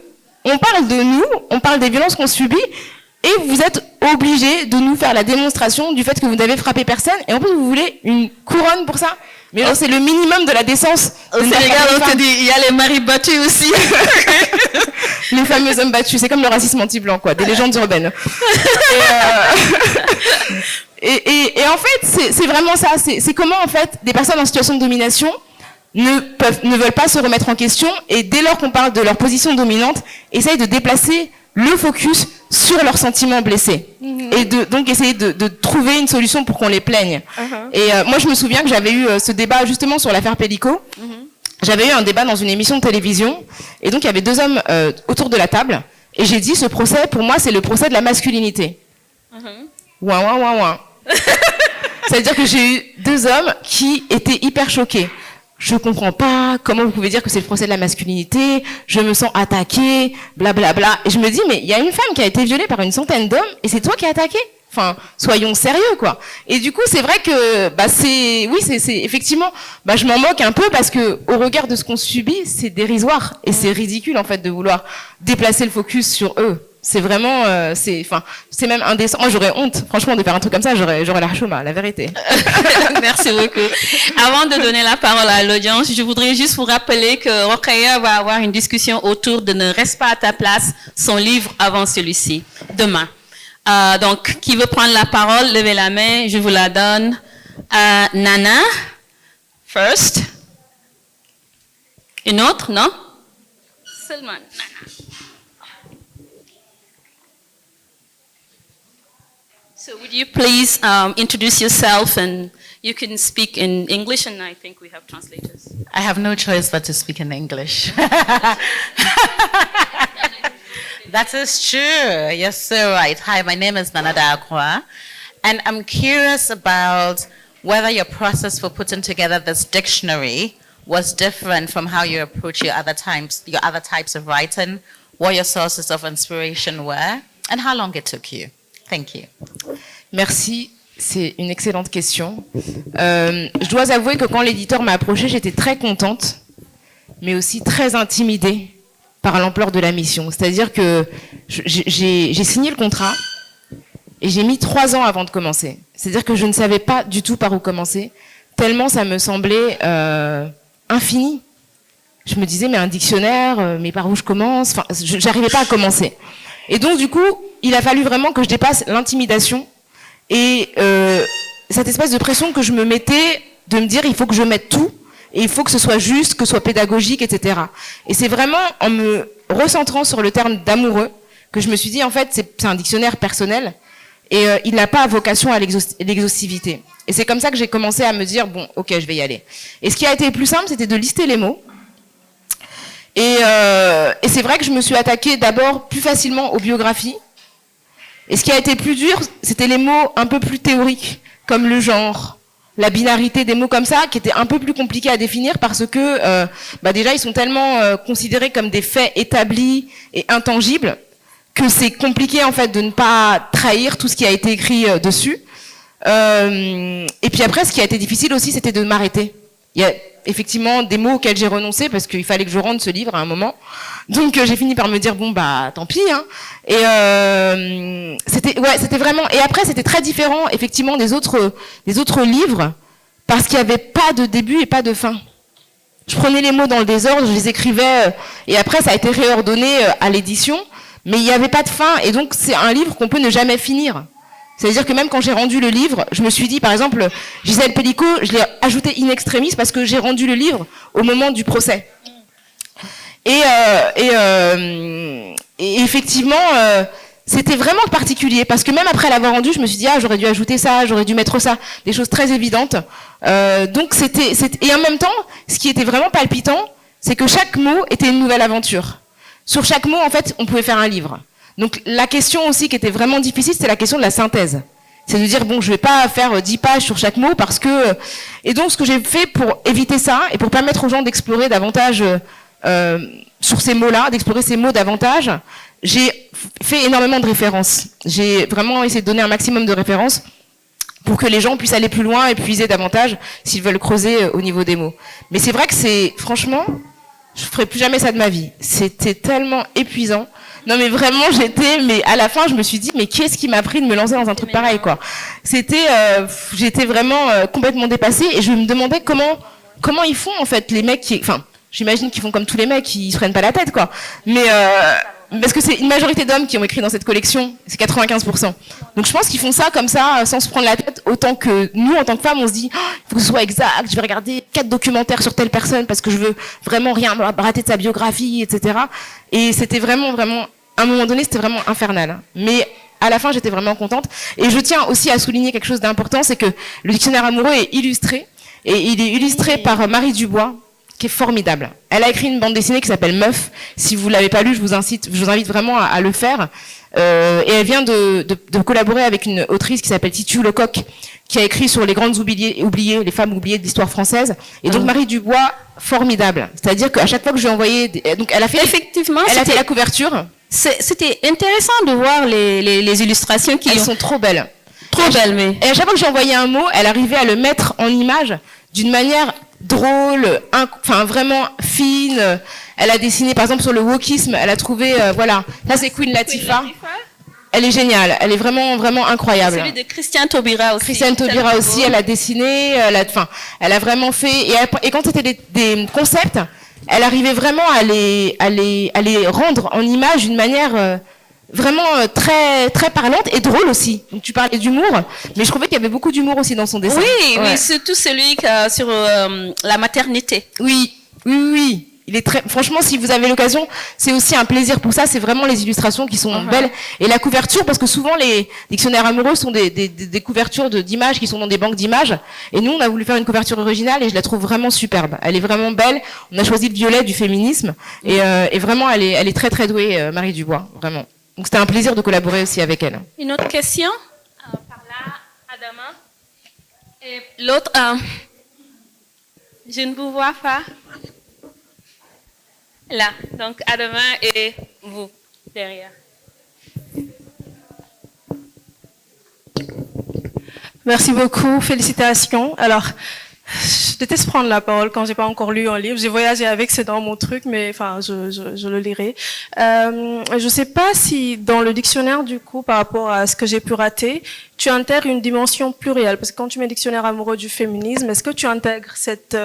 On parle de nous, on parle des violences qu'on subit, et vous êtes obligés de nous faire la démonstration du fait que vous n'avez frappé personne, et en plus vous voulez une couronne pour ça. Mais c'est le minimum de la décence. Au Sénégal, on te dit, il y a les maris battus aussi. Les fameux hommes battus, c'est comme le racisme anti-blanc, quoi, des légendes urbaines. Et en fait, c'est vraiment ça. C'est comment, en fait, des personnes en situation de domination ne veulent pas se remettre en question, et dès lors qu'on parle de leur position dominante, essayent de déplacer le focus sur leurs sentiments blessés. Et donc essayer de trouver une solution pour qu'on les plaigne. Et moi, je me souviens que j'avais eu ce débat justement sur l'affaire Pellico. J'avais eu un débat dans une émission de télévision, et donc il y avait deux hommes autour de la table, et j'ai dit, ce procès, pour moi, c'est le procès de la masculinité. Ouin, ouin, ouin, ouin. C'est-à-dire que j'ai eu deux hommes qui étaient hyper choqués. Je comprends pas, comment vous pouvez dire que c'est le procès de la masculinité, je me sens attaquée, blablabla. Et je me dis, mais il y a une femme qui a été violée par une centaine d'hommes, et c'est toi qui as attaqué? Enfin, soyons sérieux, quoi. Et du coup, c'est vrai que, c'est effectivement, je m'en moque un peu parce que, au regard de ce qu'on subit, c'est dérisoire. Et c'est ridicule, en fait, de vouloir déplacer le focus sur eux. C'est vraiment, c'est même indécent. Moi, j'aurais honte, franchement, de faire un truc comme ça, j'aurais la chôma, la vérité. Merci beaucoup. Avant de donner la parole à l'audience, je voudrais juste vous rappeler que Rokhaya va avoir une discussion autour de Ne reste pas à ta place, son livre avant celui-ci, demain. Donc, qui veut prendre la parole, levez la main, je vous la donne. Nana, first. Une autre, non? Seulement Nana. So would you please introduce yourself, and you can speak in English, and I think we have translators. I have no choice but to speak in English. That is true. You're so right. Hi, my name is Nana Daakwa, and I'm curious about whether your process for putting together this dictionary was different from how you approach your other types of writing, what your sources of inspiration were, and how long it took you. Thank you. Merci, c'est une excellente question. Je dois avouer que quand l'éditeur m'a approchée, j'étais très contente, mais aussi très intimidée par l'ampleur de la mission. C'est-à-dire que j'ai signé le contrat et j'ai mis 3 ans avant de commencer. C'est-à-dire que je ne savais pas du tout par où commencer, tellement ça me semblait infini. Je me disais, mais un dictionnaire, mais par où je commence? Enfin, j'arrivais pas à commencer. Et donc, du coup, il a fallu vraiment que je dépasse l'intimidation et cette espèce de pression que je me mettais de me dire, il faut que je mette tout et il faut que ce soit juste, que ce soit pédagogique, etc. Et c'est vraiment en me recentrant sur le terme d'amoureux que je me suis dit, en fait, c'est un dictionnaire personnel, et il n'a pas vocation à l'exhaustivité. Et c'est comme ça que j'ai commencé à me dire, bon, ok, je vais y aller. Et ce qui a été plus simple, c'était de lister les mots. Et c'est vrai que je me suis attaquée d'abord plus facilement aux biographies. Et ce qui a été plus dur, c'était les mots un peu plus théoriques, comme le genre, la binarité, des mots comme ça, qui étaient un peu plus compliqués à définir parce que déjà, ils sont tellement considérés comme des faits établis et intangibles que c'est compliqué en fait de ne pas trahir tout ce qui a été écrit dessus. Et puis après, ce qui a été difficile aussi, c'était de m'arrêter. Il y a effectivement des mots auxquels j'ai renoncé parce qu'il fallait que je rende ce livre à un moment. Donc j'ai fini par me dire bon bah tant pis. Hein. Et c'était vraiment. Et après c'était très différent effectivement des autres livres parce qu'il n'y avait pas de début et pas de fin. Je prenais les mots dans le désordre, je les écrivais et après ça a été réordonné à l'édition, mais il n'y avait pas de fin et donc c'est un livre qu'on peut ne jamais finir. C'est-à-dire que même quand j'ai rendu le livre, je me suis dit, par exemple, Gisèle Pellicot, je l'ai ajouté in extremis parce que j'ai rendu le livre au moment du procès. Et effectivement, c'était vraiment particulier parce que même après l'avoir rendu, je me suis dit, ah, j'aurais dû ajouter ça, j'aurais dû mettre ça, des choses très évidentes. Donc et en même temps, ce qui était vraiment palpitant, c'est que chaque mot était une nouvelle aventure. Sur chaque mot, en fait, on pouvait faire un livre. Donc la question aussi qui était vraiment difficile, c'est la question de la synthèse. C'est de dire, bon, je vais pas faire 10 pages sur chaque mot parce que... Et donc ce que j'ai fait pour éviter ça et pour permettre aux gens d'explorer davantage sur ces mots-là, d'explorer ces mots davantage, j'ai fait énormément de références. J'ai vraiment essayé de donner un maximum de références pour que les gens puissent aller plus loin et puiser davantage s'ils veulent creuser au niveau des mots. Mais c'est vrai que franchement, je ferai plus jamais ça de ma vie. C'était tellement épuisant. Non mais vraiment mais à la fin je me suis dit mais qu'est-ce qui m'a pris de me lancer dans un truc pareil quoi. J'étais vraiment complètement dépassée et je me demandais comment ils font en fait les mecs j'imagine qu'ils font comme tous les mecs, ils se prennent pas la tête quoi. Mais parce que c'est une majorité d'hommes qui ont écrit dans cette collection, c'est 95%. Donc je pense qu'ils font ça comme ça sans se prendre la tête autant que nous en tant que femmes on se dit il faut que ce soit exact, je vais regarder 4 documentaires sur telle personne parce que je veux vraiment rien rater de sa biographie etc. Et c'était vraiment à un moment donné c'était vraiment infernal. Mais à la fin j'étais vraiment contente et je tiens aussi à souligner quelque chose d'important, c'est que le dictionnaire amoureux est illustré et il est illustré par Marie Dubois qui est formidable. Elle a écrit une bande dessinée qui s'appelle Meuf. Si vous l'avez pas lu, je vous invite vraiment à le faire. Et elle vient de collaborer avec une autrice qui s'appelle Titu Lecoq, qui a écrit sur les grandes oubliées, les femmes oubliées de l'histoire française. Et donc Marie Dubois, formidable. C'est-à-dire qu'à chaque fois que j'ai envoyé, donc elle a fait, effectivement, elle a fait la couverture. C'était intéressant de voir les illustrations qui sont trop belles. Trop belles, mais. Et à chaque fois que j'ai envoyé un mot, elle arrivait à le mettre en image d'une manière drôle, vraiment fine. Elle a dessiné, par exemple, sur le wokisme, elle a trouvé, voilà. Ça, c'est Queen Latifah. Elle est géniale. Elle est vraiment, vraiment incroyable. Celui de Christiane Taubira aussi. Christiane Taubira aussi, elle a dessiné, elle a vraiment fait, et quand c'était des concepts, elle arrivait vraiment à les rendre en image d'une manière, vraiment très très parlante et drôle aussi. Donc tu parlais d'humour, mais je trouvais qu'il y avait beaucoup d'humour aussi dans son dessin. Oui, ouais. Oui, surtout celui sur la maternité. Oui. Il est franchement, si vous avez l'occasion, c'est aussi un plaisir pour ça. C'est vraiment les illustrations qui sont belles et la couverture, parce que souvent les dictionnaires amoureux sont des couvertures d'images qui sont dans des banques d'images. Et nous, on a voulu faire une couverture originale et je la trouve vraiment superbe. Elle est vraiment belle. On a choisi le violet du féminisme et vraiment, elle est très très douée, Marie Dubois, vraiment. Donc c'était un plaisir de collaborer aussi avec elle. Une autre question par là, Adama. Et l'autre, je ne vous vois pas. Là, donc Adama et vous, derrière. Merci beaucoup, félicitations. Alors, je déteste prendre la parole quand j'ai pas encore lu un livre. J'ai voyagé avec, c'est dans mon truc, mais enfin, je le lirai. Je sais pas si dans le dictionnaire, du coup, par rapport à ce que j'ai pu rater, tu intègres une dimension plurielle. Parce que quand tu mets dictionnaire amoureux du féminisme, est-ce que tu intègres cette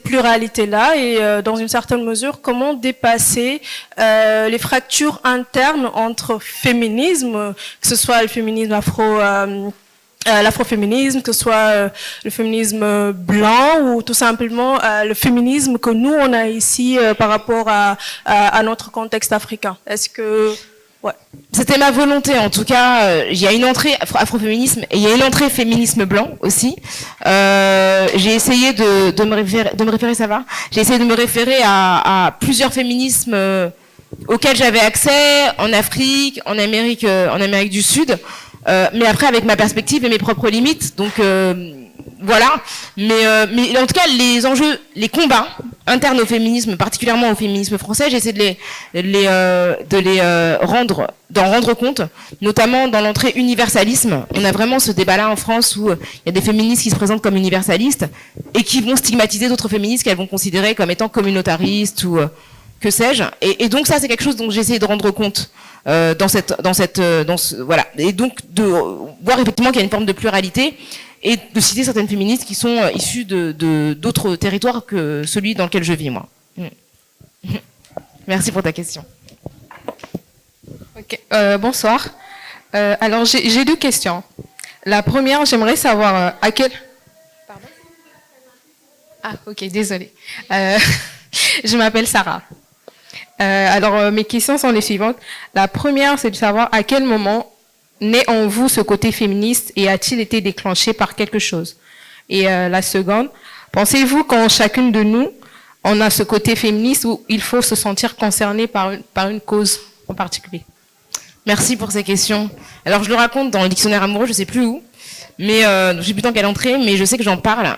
pluralité-là et dans une certaine mesure, comment dépasser les fractures internes entre féminisme, que ce soit le féminisme l'afroféminisme, que ce soit le féminisme blanc ou tout simplement le féminisme que nous on a ici par rapport à notre contexte africain. Est-ce que ouais. C'était ma volonté, en tout cas. Il y a une entrée afroféminisme et il y a une entrée féminisme blanc aussi. J'ai essayé de me référer, ça va. J'ai essayé de me référer à plusieurs féminismes auxquels j'avais accès en Afrique, en Amérique du Sud, mais après avec ma perspective et mes propres limites. Donc voilà. Mais en tout cas, les enjeux, les combats internes au féminisme, particulièrement au féminisme français, j'essaie d'en rendre compte, notamment dans l'entrée universalisme. On a vraiment ce débat-là en France où il y a des féministes qui se présentent comme universalistes et qui vont stigmatiser d'autres féministes qu'elles vont considérer comme étant communautaristes ou que sais-je. Et donc ça, c'est quelque chose dont j'ai essayé de rendre compte voilà. Et donc de voir effectivement qu'il y a une forme de pluralité et de citer certaines féministes qui sont issues d'autres territoires que celui dans lequel je vis, moi. Merci pour ta question. Okay. Bonsoir. Alors, j'ai deux questions. La première, j'aimerais savoir à quel... Pardon ? Ah, ok, désolée. Je m'appelle Sarah. Alors, mes questions sont les suivantes. La première, c'est de savoir à quel moment naît en vous ce côté féministe et a-t-il été déclenché par quelque chose? Et la seconde, pensez-vous qu'en chacune de nous, on a ce côté féministe où il faut se sentir concerné par une cause en particulier? Merci pour ces questions. Alors, je le raconte dans le dictionnaire amoureux, je sais plus où, mais je sais plus dans quelle entrée, mais je sais que j'en parle.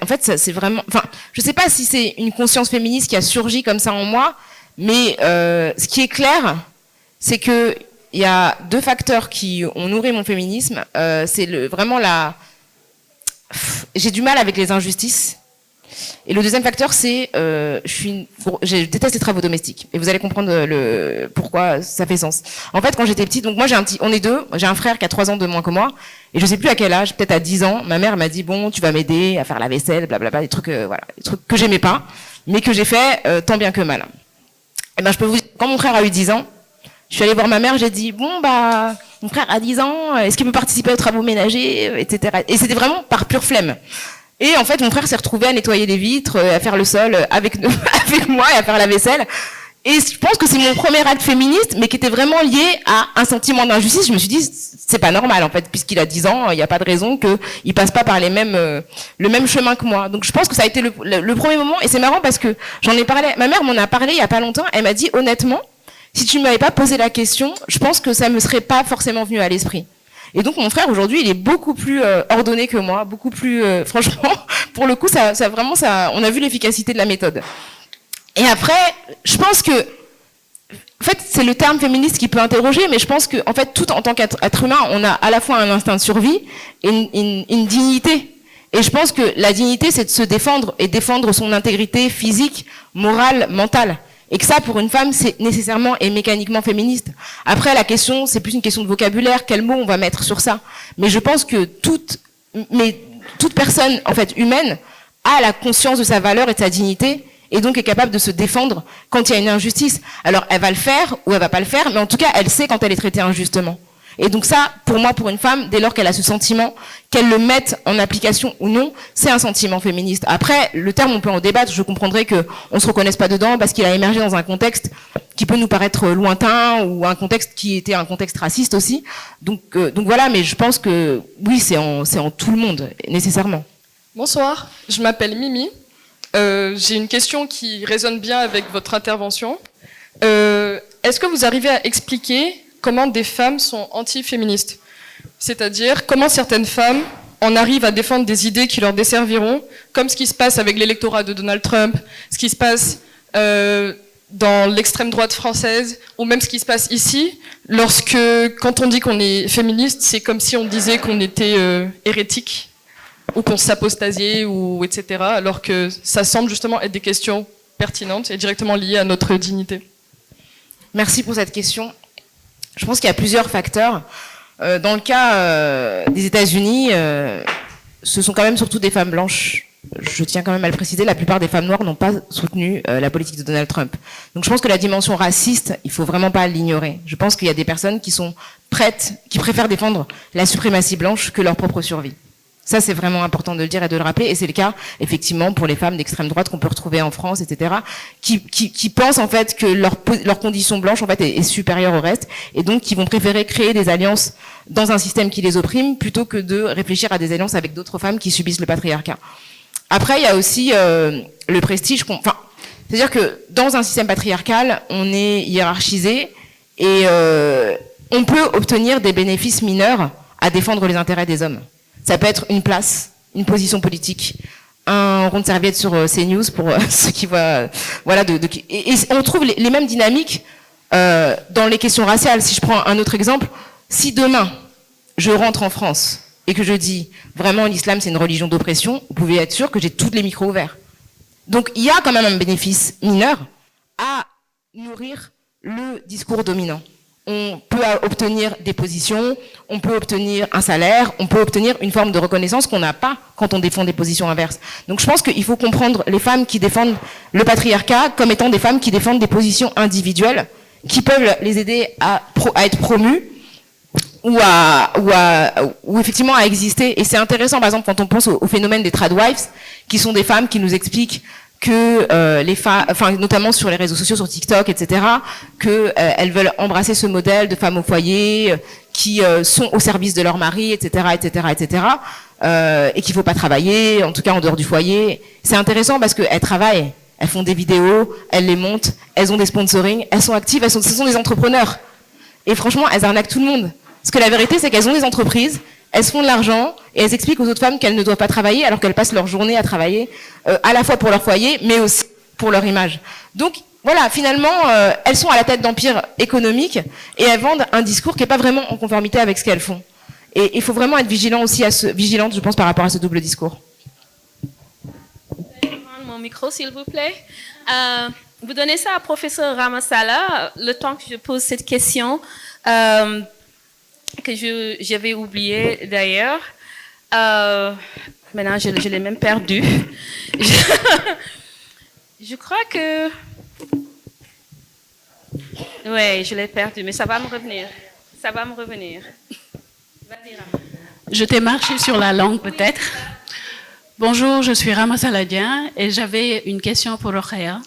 En fait, c'est vraiment... Enfin, je sais pas si c'est une conscience féministe qui a surgi comme ça en moi, mais ce qui est clair, c'est que il y a deux facteurs qui ont nourri mon féminisme. C'est vraiment j'ai du mal avec les injustices. Et le deuxième facteur, c'est je déteste les travaux domestiques. Et vous allez comprendre pourquoi ça fait sens. En fait, quand j'étais petite, donc moi on est deux, j'ai un frère qui a 3 ans de moins que moi, et je sais plus à quel âge, peut-être à 10 ans, ma mère m'a dit bon, tu vas m'aider à faire la vaisselle, blablabla, des trucs voilà, des trucs que j'aimais pas, mais que j'ai fait tant bien que mal. Et ben je peux vous dire, quand mon frère a eu 10 ans, je suis allée voir ma mère, j'ai dit bon bah mon frère a 10 ans, est-ce qu'il peut participer aux travaux ménagers, etc. Et c'était vraiment par pure flemme. Et en fait, mon frère s'est retrouvé à nettoyer les vitres, à faire le sol avec moi et à faire la vaisselle. Et je pense que c'est mon premier acte féministe, mais qui était vraiment lié à un sentiment d'injustice. Je me suis dit, c'est pas normal, en fait, puisqu'il a 10 ans, il n'y a pas de raison qu'il passe pas par le même chemin que moi. Donc je pense que ça a été le premier moment, et c'est marrant parce que j'en ai parlé, ma mère m'en a parlé il y a pas longtemps, elle m'a dit, honnêtement, si tu m'avais pas posé la question, je pense que ça me serait pas forcément venu à l'esprit. Et donc mon frère aujourd'hui, il est beaucoup plus ordonné que moi, beaucoup plus franchement, pour le coup, ça vraiment on a vu l'efficacité de la méthode. Et après, je pense que en fait, c'est le terme féministe qui peut interroger, mais je pense que en fait, tout en tant qu'être humain, on a à la fois un instinct de survie et une dignité. Et je pense que la dignité, c'est de se défendre et défendre son intégrité physique, morale, mentale. Et que ça, pour une femme, c'est nécessairement et mécaniquement féministe. Après, la question, c'est plus une question de vocabulaire, quel mot on va mettre sur ça. Mais je pense que toute personne, en fait, humaine, a la conscience de sa valeur et de sa dignité, et donc est capable de se défendre quand il y a une injustice. Alors, elle va le faire, ou elle va pas le faire, mais en tout cas, elle sait quand elle est traitée injustement. Et donc ça, pour moi, pour une femme, dès lors qu'elle a ce sentiment, qu'elle le mette en application ou non, c'est un sentiment féministe. Après, le terme, on peut en débattre, je comprendrais qu'on se reconnaisse pas dedans parce qu'il a émergé dans un contexte qui peut nous paraître lointain ou un contexte qui était un contexte raciste aussi. Donc voilà, mais je pense que oui, c'est en tout le monde, nécessairement. Bonsoir, je m'appelle Mimi. J'ai une question qui résonne bien avec votre intervention. Est-ce que vous arrivez à expliquer comment des femmes sont anti-féministes? C'est-à-dire comment certaines femmes en arrivent à défendre des idées qui leur desserviront, comme ce qui se passe avec l'électorat de Donald Trump, ce qui se passe dans l'extrême droite française, ou même ce qui se passe ici, quand on dit qu'on est féministe, c'est comme si on disait qu'on était hérétique, ou qu'on s'apostasiait, ou etc., alors que ça semble justement être des questions pertinentes et directement liées à notre dignité. Merci pour cette question. Je pense qu'il y a plusieurs facteurs. Dans le cas des États-Unis, ce sont quand même surtout des femmes blanches je tiens quand même à le préciser, la plupart des femmes noires n'ont pas soutenu la politique de Donald Trump. Donc je pense que la dimension raciste, il faut vraiment pas l'ignorer. Je pense qu'il y a des personnes qui sont prêtes, qui préfèrent défendre la suprématie blanche que leur propre survie. Ça, c'est vraiment important de le dire et de le rappeler. Et c'est le cas, effectivement, pour les femmes d'extrême droite qu'on peut retrouver en France, etc., qui pensent, en fait, que leur condition blanche, en fait, est supérieure au reste. Et donc, qui vont préférer créer des alliances dans un système qui les opprime, plutôt que de réfléchir à des alliances avec d'autres femmes qui subissent le patriarcat. Après, il y a aussi le prestige. C'est-à-dire que dans un système patriarcal, on est hiérarchisé et on peut obtenir des bénéfices mineurs à défendre les intérêts des hommes. Ça peut être une place, une position politique, un rond de serviette sur CNews pour ceux qui voient, voilà, et on trouve les mêmes dynamiques dans les questions raciales. Si je prends un autre exemple, si demain je rentre en France et que je dis vraiment l'islam c'est une religion d'oppression, vous pouvez être sûr que j'ai tous les micros ouverts. Donc il y a quand même un bénéfice mineur à nourrir le discours dominant. On peut obtenir des positions, on peut obtenir un salaire, on peut obtenir une forme de reconnaissance qu'on n'a pas quand on défend des positions inverses. Donc je pense qu'il faut comprendre les femmes qui défendent le patriarcat comme étant des femmes qui défendent des positions individuelles qui peuvent les aider à être promues ou effectivement à exister. Et c'est intéressant, par exemple, quand on pense au phénomène des tradwives, qui sont des femmes qui nous expliquent que les femmes, enfin notamment sur les réseaux sociaux, sur TikTok, etc., que elles veulent embrasser ce modèle de femmes au foyer qui sont au service de leur mari, etc., etc., etc., et qu'il faut pas travailler, en tout cas en dehors du foyer. C'est intéressant parce qu'elles travaillent, elles font des vidéos, elles les montent, elles ont des sponsorings, elles sont actives, ce sont des entrepreneurs. Et franchement, elles arnaquent tout le monde. Parce que la vérité, c'est qu'elles ont des entreprises, elles se font de l'argent et elles expliquent aux autres femmes qu'elles ne doivent pas travailler alors qu'elles passent leur journée à travailler à la fois pour leur foyer mais aussi pour leur image. Donc voilà, finalement, elles sont à la tête d'empires économiques et elles vendent un discours qui n'est pas vraiment en conformité avec ce qu'elles font. Et il faut vraiment être vigilant aussi vigilante, je pense, par rapport à ce double discours. Mon micro, s'il vous plaît. Vous donnez ça à professeur Ramasala, le temps que je pose cette question. Que j'avais oublié d'ailleurs. Maintenant, je l'ai même perdu. Je crois que... Oui, je l'ai perdu, mais ça va me revenir. Ça va me revenir. Je t'ai marché sur la langue peut-être. Bonjour, je suis Rama Saladien et j'avais une question pour Rokhaya.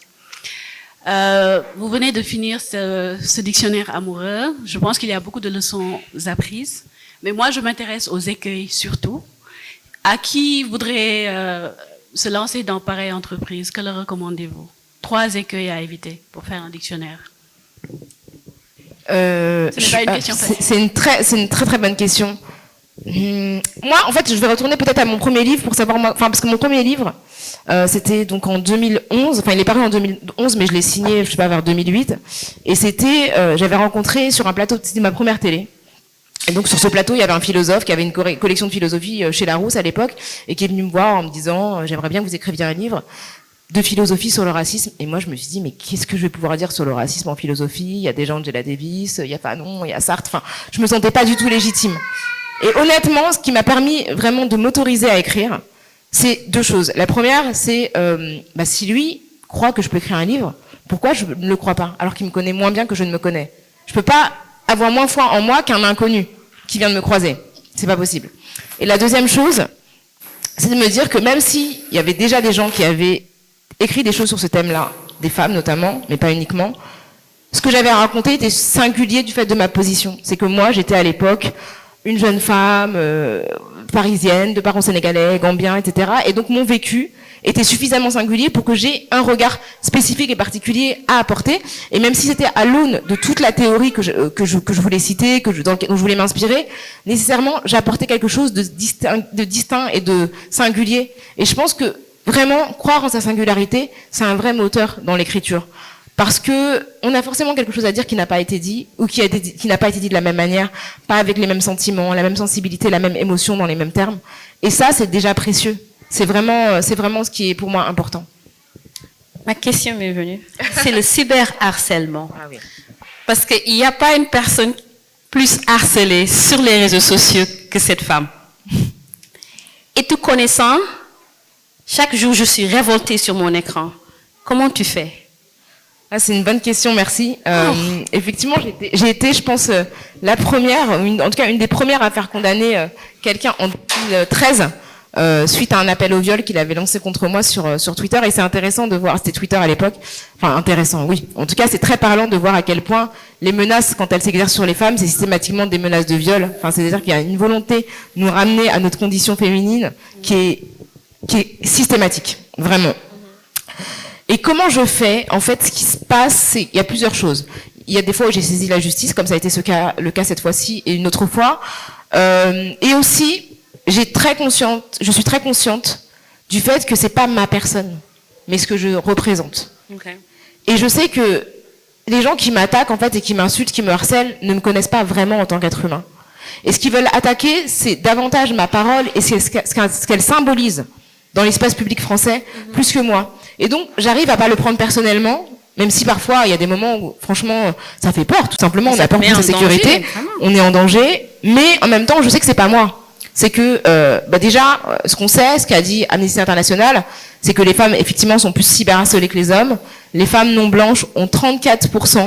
Vous venez de finir ce dictionnaire amoureux. Je pense qu'il y a beaucoup de leçons apprises. Mais moi, je m'intéresse aux écueils surtout. À qui voudrait se lancer dans pareille entreprise? Que leur recommandez-vous? 3 écueils à éviter pour faire un dictionnaire. Ce n'est pas une question facile. C'est une très très bonne question. Moi, en fait, je vais retourner peut-être à mon premier livre pour savoir, parce que mon premier livre, c'était donc en 2011. Enfin, il est paru en 2011, mais je l'ai signé, je sais pas, vers 2008. Et c'était, j'avais rencontré sur un plateau, c'était ma première télé. Et donc sur ce plateau, il y avait un philosophe qui avait une collection de philosophie chez Larousse à l'époque, et qui est venu me voir en me disant, j'aimerais bien que vous écriviez un livre de philosophie sur le racisme. Et moi, je me suis dit, mais qu'est-ce que je vais pouvoir dire sur le racisme en philosophie? Il y a des gens de Angela Davis, il y a Fanon, il y a Sartre. Enfin, je me sentais pas du tout légitime. Et honnêtement, ce qui m'a permis vraiment de m'autoriser à écrire, c'est 2 choses. La première, c'est si lui croit que je peux écrire un livre, pourquoi je ne le crois pas, alors qu'il me connaît moins bien que je ne me connais? Je peux pas avoir moins foi en moi qu'un inconnu qui vient de me croiser. C'est pas possible. Et la deuxième chose, c'est de me dire que même s'il y avait déjà des gens qui avaient écrit des choses sur ce thème-là, des femmes notamment, mais pas uniquement, ce que j'avais à raconter était singulier du fait de ma position. C'est que moi, j'étais à l'époque une jeune femme parisienne, de parents sénégalais, gambiens, etc. Et donc mon vécu était suffisamment singulier pour que j'ai un regard spécifique et particulier à apporter. Et même si c'était à l'aune de toute la théorie que je voulais citer, dont je voulais m'inspirer, nécessairement j'apportais quelque chose de distinct et de singulier. Et je pense que vraiment croire en sa singularité, c'est un vrai moteur dans l'écriture. Parce que on a forcément quelque chose à dire qui n'a pas été dit, ou qui n'a pas été dit de la même manière, pas avec les mêmes sentiments, la même sensibilité, la même émotion dans les mêmes termes. Et ça, c'est déjà précieux. C'est vraiment ce qui est pour moi important. Ma question m'est venue. C'est le cyberharcèlement. Ah oui. Parce qu'il n'y a pas une personne plus harcelée sur les réseaux sociaux que cette femme. Et tout connaissant, Chaque jour, je suis révoltée sur mon écran. Comment tu fais? Ah, c'est une bonne question, merci. Effectivement, j'ai été, je pense, la première, en tout cas une des premières à faire condamner quelqu'un en 2013 suite à un appel au viol qu'il avait lancé contre moi sur Twitter. Et c'est intéressant de voir, c'était Twitter à l'époque, enfin intéressant, oui. En tout cas, c'est très parlant de voir à quel point les menaces, quand elles s'exercent sur les femmes, c'est systématiquement des menaces de viol. Enfin, c'est-à-dire qu'il y a une volonté de nous ramener à notre condition féminine qui est systématique, vraiment. Et comment je fais? En fait, ce qui se passe, c'est il y a plusieurs choses. Il y a des fois où j'ai saisi la justice, comme ça a été le cas cette fois-ci, et une autre fois. Et aussi, je suis très consciente du fait que c'est pas ma personne, mais ce que je représente. Okay. Et je sais que les gens qui m'attaquent en fait et qui m'insultent, qui me harcèlent, ne me connaissent pas vraiment en tant qu'être humain. Et ce qu'ils veulent attaquer, c'est davantage ma parole et ce qu'elle symbolise dans l'espace public français, plus que moi. Et donc, j'arrive à pas le prendre personnellement, même si parfois, il y a des moments où, franchement, ça fait peur, tout simplement, on a peur pour sa sécurité, on est en danger, mais en même temps, je sais que c'est pas moi. C'est que, déjà, ce qu'on sait, ce qu'a dit Amnesty International, c'est que les femmes, effectivement, sont plus cyberharcelées que les hommes. Les femmes non blanches ont 34%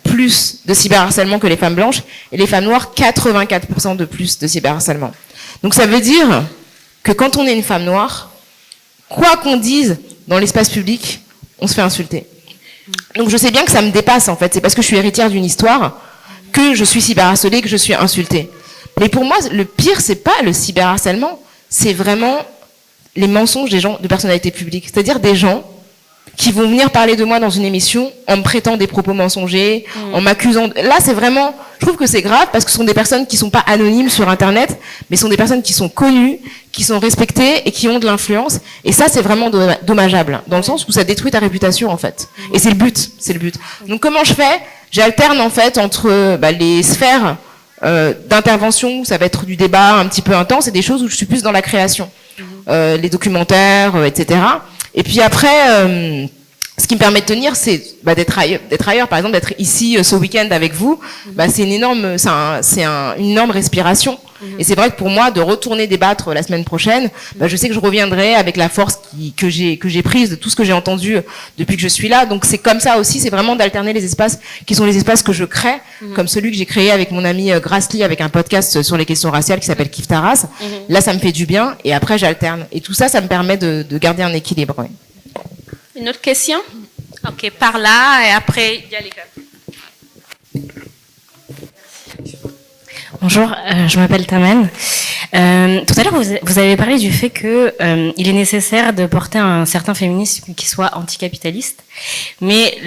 plus de cyberharcèlement que les femmes blanches, et les femmes noires, 84% de plus de cyberharcèlement. Donc ça veut dire que quand on est une femme noire, quoi qu'on dise dans l'espace public, on se fait insulter. Donc je sais bien que ça me dépasse en fait, c'est parce que je suis héritière d'une histoire que je suis cyberharcelée, que je suis insultée. Mais pour moi, le pire, c'est pas le cyberharcèlement, c'est vraiment les mensonges des gens de personnalités publiques. C'est-à-dire des gens qui vont venir parler de moi dans une émission en me prêtant des propos mensongers, en m'accusant. Là, c'est vraiment, je trouve que c'est grave parce que ce sont des personnes qui sont pas anonymes sur Internet, mais ce sont des personnes qui sont connues, qui sont respectées et qui ont de l'influence. Et ça, c'est vraiment dommageable, dans le sens où ça détruit ta réputation, en fait. Et c'est le but, c'est le but. Donc, comment je fais? J'alterne, en fait, entre les sphères d'intervention, où ça va être du débat un petit peu intense, et des choses où je suis plus dans la création. Les documentaires, etc. Et puis après, ce qui me permet de tenir, c'est d'être ailleurs, par exemple, d'être ici ce week-end avec vous. C'est une énorme, une énorme respiration. Et c'est vrai que pour moi, de retourner débattre la semaine prochaine, je sais que je reviendrai avec la force que j'ai prise de tout ce que j'ai entendu depuis que je suis là. Donc c'est comme ça aussi, c'est vraiment d'alterner les espaces qui sont les espaces que je crée, comme celui que j'ai créé avec mon ami Grassley, avec un podcast sur les questions raciales qui s'appelle Kif Taras. Là, ça me fait du bien, et après j'alterne. Et tout ça, ça me permet de garder un équilibre. Oui. Une autre question? Ok, par là, et après, il y a les gars. Bonjour, je m'appelle Tamen. Tout à l'heure, vous avez parlé du fait que il est nécessaire de porter un certain féminisme qui soit anticapitaliste, mais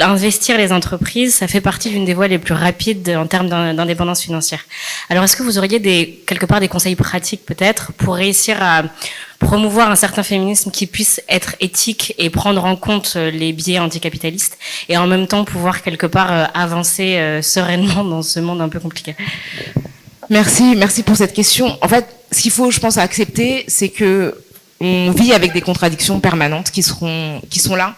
investir les entreprises, ça fait partie d'une des voies les plus rapides en termes d'indépendance financière. Alors, est-ce que vous auriez quelque part des conseils pratiques peut-être pour réussir à promouvoir un certain féminisme qui puisse être éthique et prendre en compte les biais anticapitalistes, et en même temps pouvoir quelque part avancer sereinement dans ce monde un peu compliqué? Merci pour cette question. En fait, ce qu'il faut, je pense, accepter, c'est que on vit avec des contradictions permanentes qui sont là,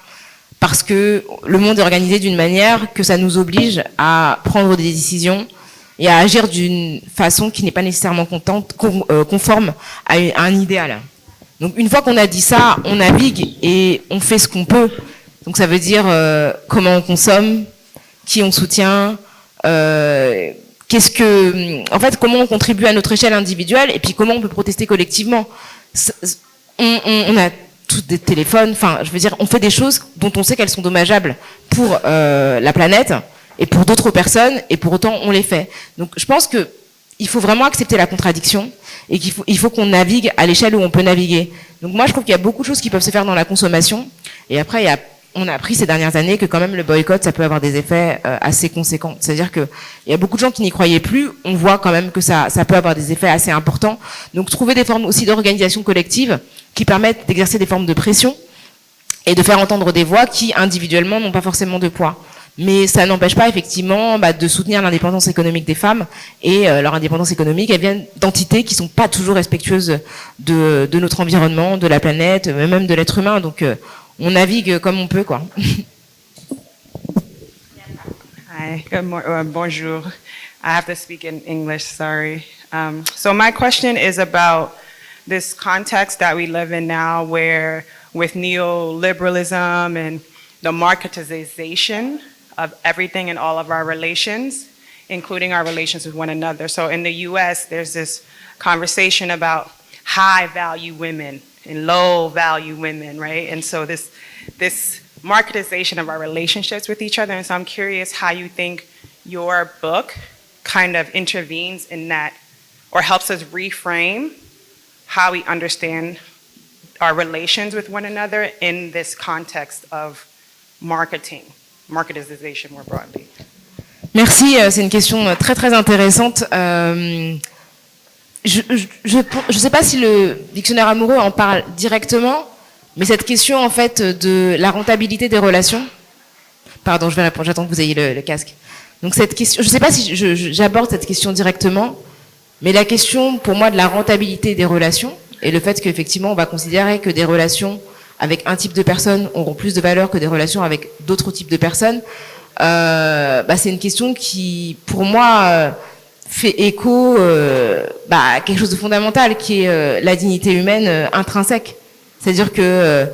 parce que le monde est organisé d'une manière que ça nous oblige à prendre des décisions et à agir d'une façon qui n'est pas nécessairement conforme à un idéal. Donc une fois qu'on a dit ça, on navigue et on fait ce qu'on peut. Donc ça veut dire comment on consomme, qui on soutient, en fait, comment on contribue à notre échelle individuelle, et puis comment on peut protester collectivement. On a tous des téléphones, enfin, je veux dire, on fait des choses dont on sait qu'elles sont dommageables pour la planète et pour d'autres personnes, et pour autant on les fait. Donc je pense que il faut vraiment accepter la contradiction, et qu'il faut qu'on navigue à l'échelle où on peut naviguer. Donc moi je trouve qu'il y a beaucoup de choses qui peuvent se faire dans la consommation, et après on a appris ces dernières années que quand même le boycott, ça peut avoir des effets assez conséquents. C'est-à-dire que il y a beaucoup de gens qui n'y croyaient plus, on voit quand même que ça peut avoir des effets assez importants. Donc trouver des formes aussi d'organisation collective qui permettent d'exercer des formes de pression et de faire entendre des voix qui individuellement n'ont pas forcément de poids. Mais ça n'empêche pas effectivement de soutenir l'indépendance économique des femmes, et leur indépendance économique, elle vient d'entités qui sont pas toujours respectueuses de notre environnement, de la planète, même de l'être humain. Donc on navigue comme on peut, quoi. Hi, bonjour. I have to speak in English, sorry. So my question is about this context that we live in now where with neoliberalism and the marketization of everything in all of our relations, including our relations with one another. So in the US, there's this conversation about high value women and low value women, right? And so this marketization of our relationships with each other. And so I'm curious how you think your book kind of intervenes in that or helps us reframe how we understand our relations with one another in this context of marketization more broadly. Merci, c'est une question très très intéressante. Je ne sais pas si le dictionnaire amoureux en parle directement, mais cette question en fait de la rentabilité des relations. Pardon, je vais répondre, j'attends que vous ayez le casque. Donc cette question, je ne sais pas si j'aborde cette question directement, mais la question pour moi de la rentabilité des relations et le fait qu'effectivement on va considérer que des relations avec un type de personnes auront plus de valeur que des relations avec d'autres types de personnes, c'est une question qui pour moi fait écho à quelque chose de fondamental qui est la dignité humaine intrinsèque. C'est-à-dire que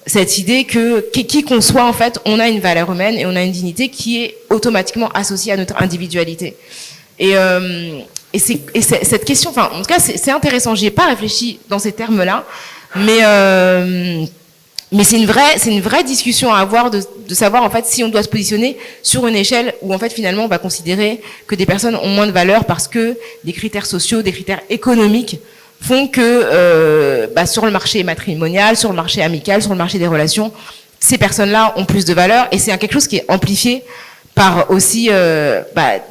cette idée que qui qu'on soit en fait, on a une valeur humaine et on a une dignité qui est automatiquement associée à notre individualité. Et cette question, enfin en tout cas c'est intéressant. J'y ai pas réfléchi dans ces termes-là, mais c'est une vraie discussion à avoir de savoir en fait si on doit se positionner sur une échelle où en fait finalement on va considérer que des personnes ont moins de valeur parce que des critères sociaux, des critères économiques font que sur le marché matrimonial, sur le marché amical, sur le marché des relations, ces personnes-là ont plus de valeur et c'est quelque chose qui est amplifié par aussi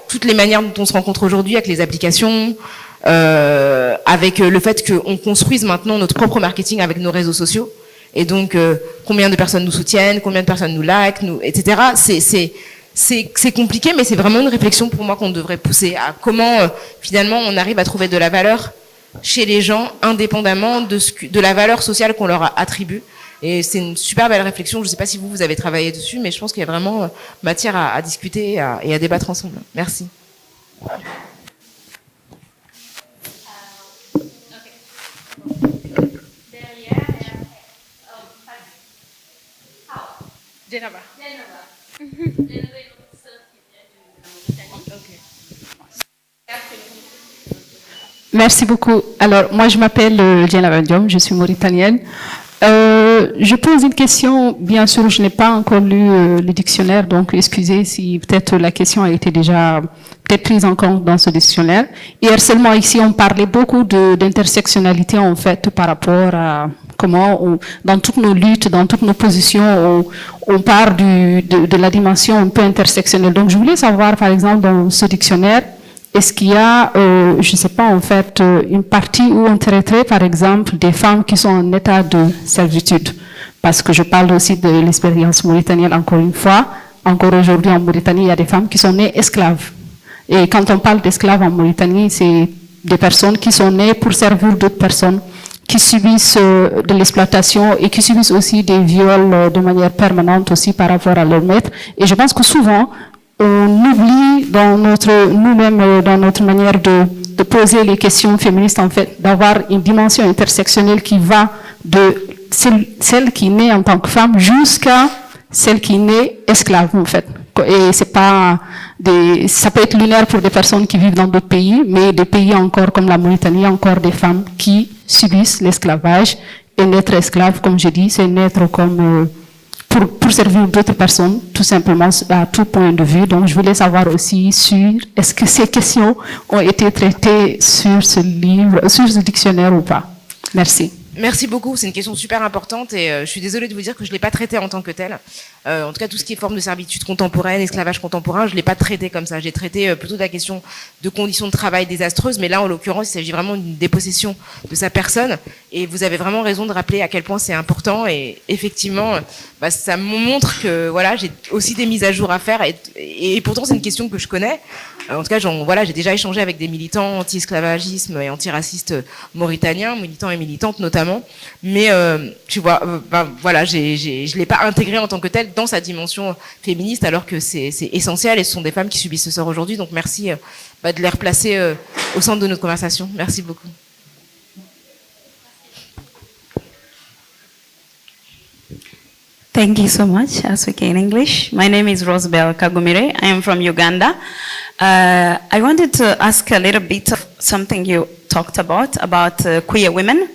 toutes les manières dont on se rencontre aujourd'hui avec les applications, avec le fait qu'on construise maintenant notre propre marketing avec nos réseaux sociaux. Et donc, combien de personnes nous soutiennent, combien de personnes nous like, etc. C'est compliqué, mais c'est vraiment une réflexion pour moi qu'on devrait pousser à comment finalement on arrive à trouver de la valeur chez les gens, indépendamment de la valeur sociale qu'on leur attribue. Et c'est une super belle réflexion. Je ne sais pas si vous avez travaillé dessus, mais je pense qu'il y a vraiment matière à discuter et à débattre ensemble. Merci. Merci beaucoup. Alors, moi, je m'appelle Djenaba Diom, je suis mauritanienne. Je pose une question, bien sûr, je n'ai pas encore lu le dictionnaire, donc excusez si peut-être la question a été déjà peut-être prise en compte dans ce dictionnaire. Et harcèlement, ici, on parlait beaucoup d'intersectionnalité, en fait, par rapport à comment, dans toutes nos luttes, dans toutes nos positions, on part de la dimension un peu intersectionnelle. Donc, je voulais savoir, par exemple, dans ce dictionnaire, est-ce qu'il y a, je ne sais pas, en fait, une partie où on traiterait, par exemple, des femmes qui sont en état de servitude? Parce que je parle aussi de l'expérience mauritanienne, encore une fois. Encore aujourd'hui, en Mauritanie, il y a des femmes qui sont nées esclaves. Et quand on parle d'esclaves en Mauritanie, c'est des personnes qui sont nées pour servir d'autres personnes, qui subissent de l'exploitation et qui subissent aussi des viols de manière permanente aussi par rapport à leur maître. Et je pense que souvent, on oublie nous-mêmes dans notre manière de poser les questions féministes, en fait, d'avoir une dimension intersectionnelle qui va de celle qui naît en tant que femme jusqu'à celle qui naît esclave, en fait. Et c'est pas ça peut être lunaire pour des personnes qui vivent dans d'autres pays, mais des pays encore comme la Mauritanie, encore des femmes qui subissent l'esclavage. Et naître esclave, comme je dis, c'est naître comme pour servir d'autres personnes, tout simplement, à tout point de vue. Donc, je voulais savoir aussi est-ce que ces questions ont été traitées sur ce livre, sur ce dictionnaire ou pas. Merci. Merci beaucoup, c'est une question super importante et je suis désolée de vous dire que je ne l'ai pas traitée en tant que telle. En tout cas, tout ce qui est forme de servitude contemporaine, esclavage contemporain, je ne l'ai pas traité comme ça. J'ai traité plutôt de la question de conditions de travail désastreuses, mais là, en l'occurrence, il s'agit vraiment d'une dépossession de sa personne. Et vous avez vraiment raison de rappeler à quel point c'est important. Et effectivement, ça me montre que voilà, j'ai aussi des mises à jour à faire. Et pourtant, c'est une question que je connais. En tout cas, j'ai déjà échangé avec des militants anti-esclavagisme et antiracistes mauritaniens, militants et militantes notamment. Mais tu vois, je l'ai pas intégré en tant que tel dans sa dimension féministe, alors que c'est essentiel et ce sont des femmes qui subissent ce sort aujourd'hui. Donc merci de les replacer au centre de notre conversation. Merci beaucoup. Thank you so much. I'll speak in English. My name is Rosebel Kagumire. I am from Uganda. I wanted to ask a little bit of something you talked about queer women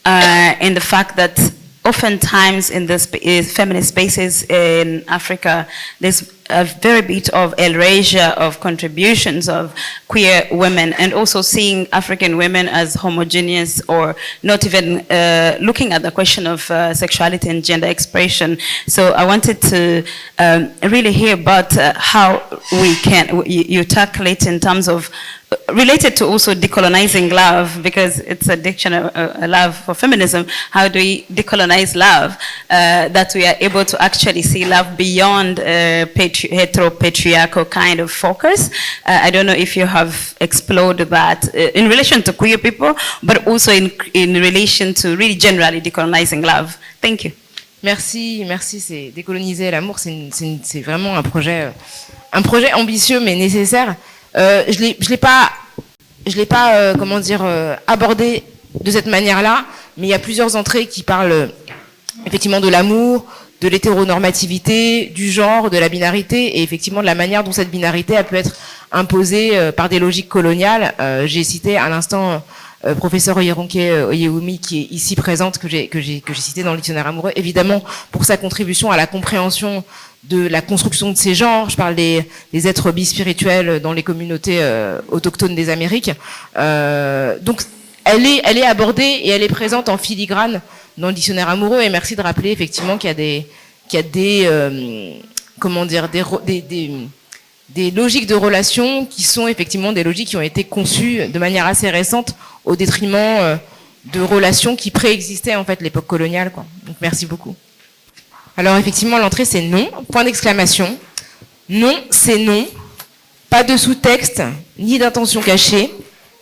and the fact that oftentimes in the feminist spaces in Africa, there's a very bit of erasure of contributions of queer women, and also seeing African women as homogeneous or not even looking at the question of sexuality and gender expression. So I wanted to really hear about how you tackle it in terms of related to also decolonizing love, because it's a dictionary, a love for feminism. How do we decolonize love? That we are able to actually see love beyond heteropatriarchal kind of focus. I don't know if you have explored that in relation to queer people, but also in relation to really generally decolonizing love. Thank you. Merci. C'est décoloniser l'amour, c'est vraiment un projet ambitieux mais nécessaire. Je l'ai pas comment dire abordé de cette manière-là, mais il y a plusieurs entrées qui parlent effectivement de l'amour, de l'hétéronormativité, du genre, de la binarité, et effectivement de la manière dont cette binarité a pu être imposée par des logiques coloniales. J'ai cité à l'instant professeur Oyeronke Oyewumi, qui est ici présente, que j'ai cité dans le dictionnaire amoureux, évidemment pour sa contribution à la compréhension de la construction de ces genres. Je parle des êtres bispirituels dans les communautés autochtones des Amériques. Donc elle est abordée et elle est présente en filigrane dans le dictionnaire amoureux, et merci de rappeler effectivement qu'il y a des comment dire, des logiques de relations qui sont effectivement des logiques qui ont été conçues de manière assez récente au détriment de relations qui préexistaient en fait l'époque coloniale, quoi. Donc merci beaucoup. Alors effectivement l'entrée c'est non, point d'exclamation. Non, c'est non. Pas de sous-texte ni d'intention cachée.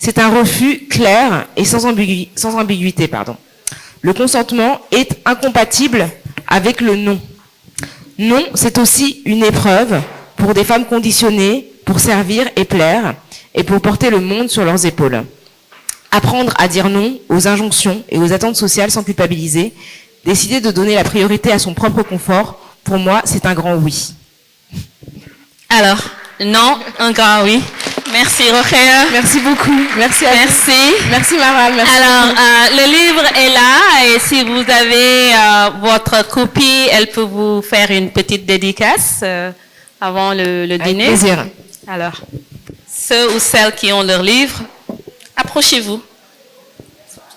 C'est un refus clair et sans ambiguïté, pardon. Le consentement est incompatible avec le non. Non, c'est aussi une épreuve pour des femmes conditionnées pour servir et plaire et pour porter le monde sur leurs épaules. Apprendre à dire non aux injonctions et aux attentes sociales sans culpabiliser, décider de donner la priorité à son propre confort, pour moi, c'est un grand oui. Alors, non, un grand oui. Merci Rokhaya. Merci beaucoup. Merci à Merci. Vous. Merci Mara. Merci. Alors, le livre est là, et si vous avez votre copie, elle peut vous faire une petite dédicace avant le dîner. Avec plaisir. Alors, ceux ou celles qui ont leur livre, approchez-vous.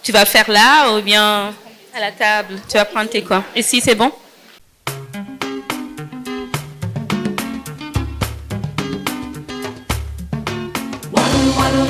Tu vas le faire là ou bien à la table? Tu vas prendre tes quoi? Ici, c'est bon?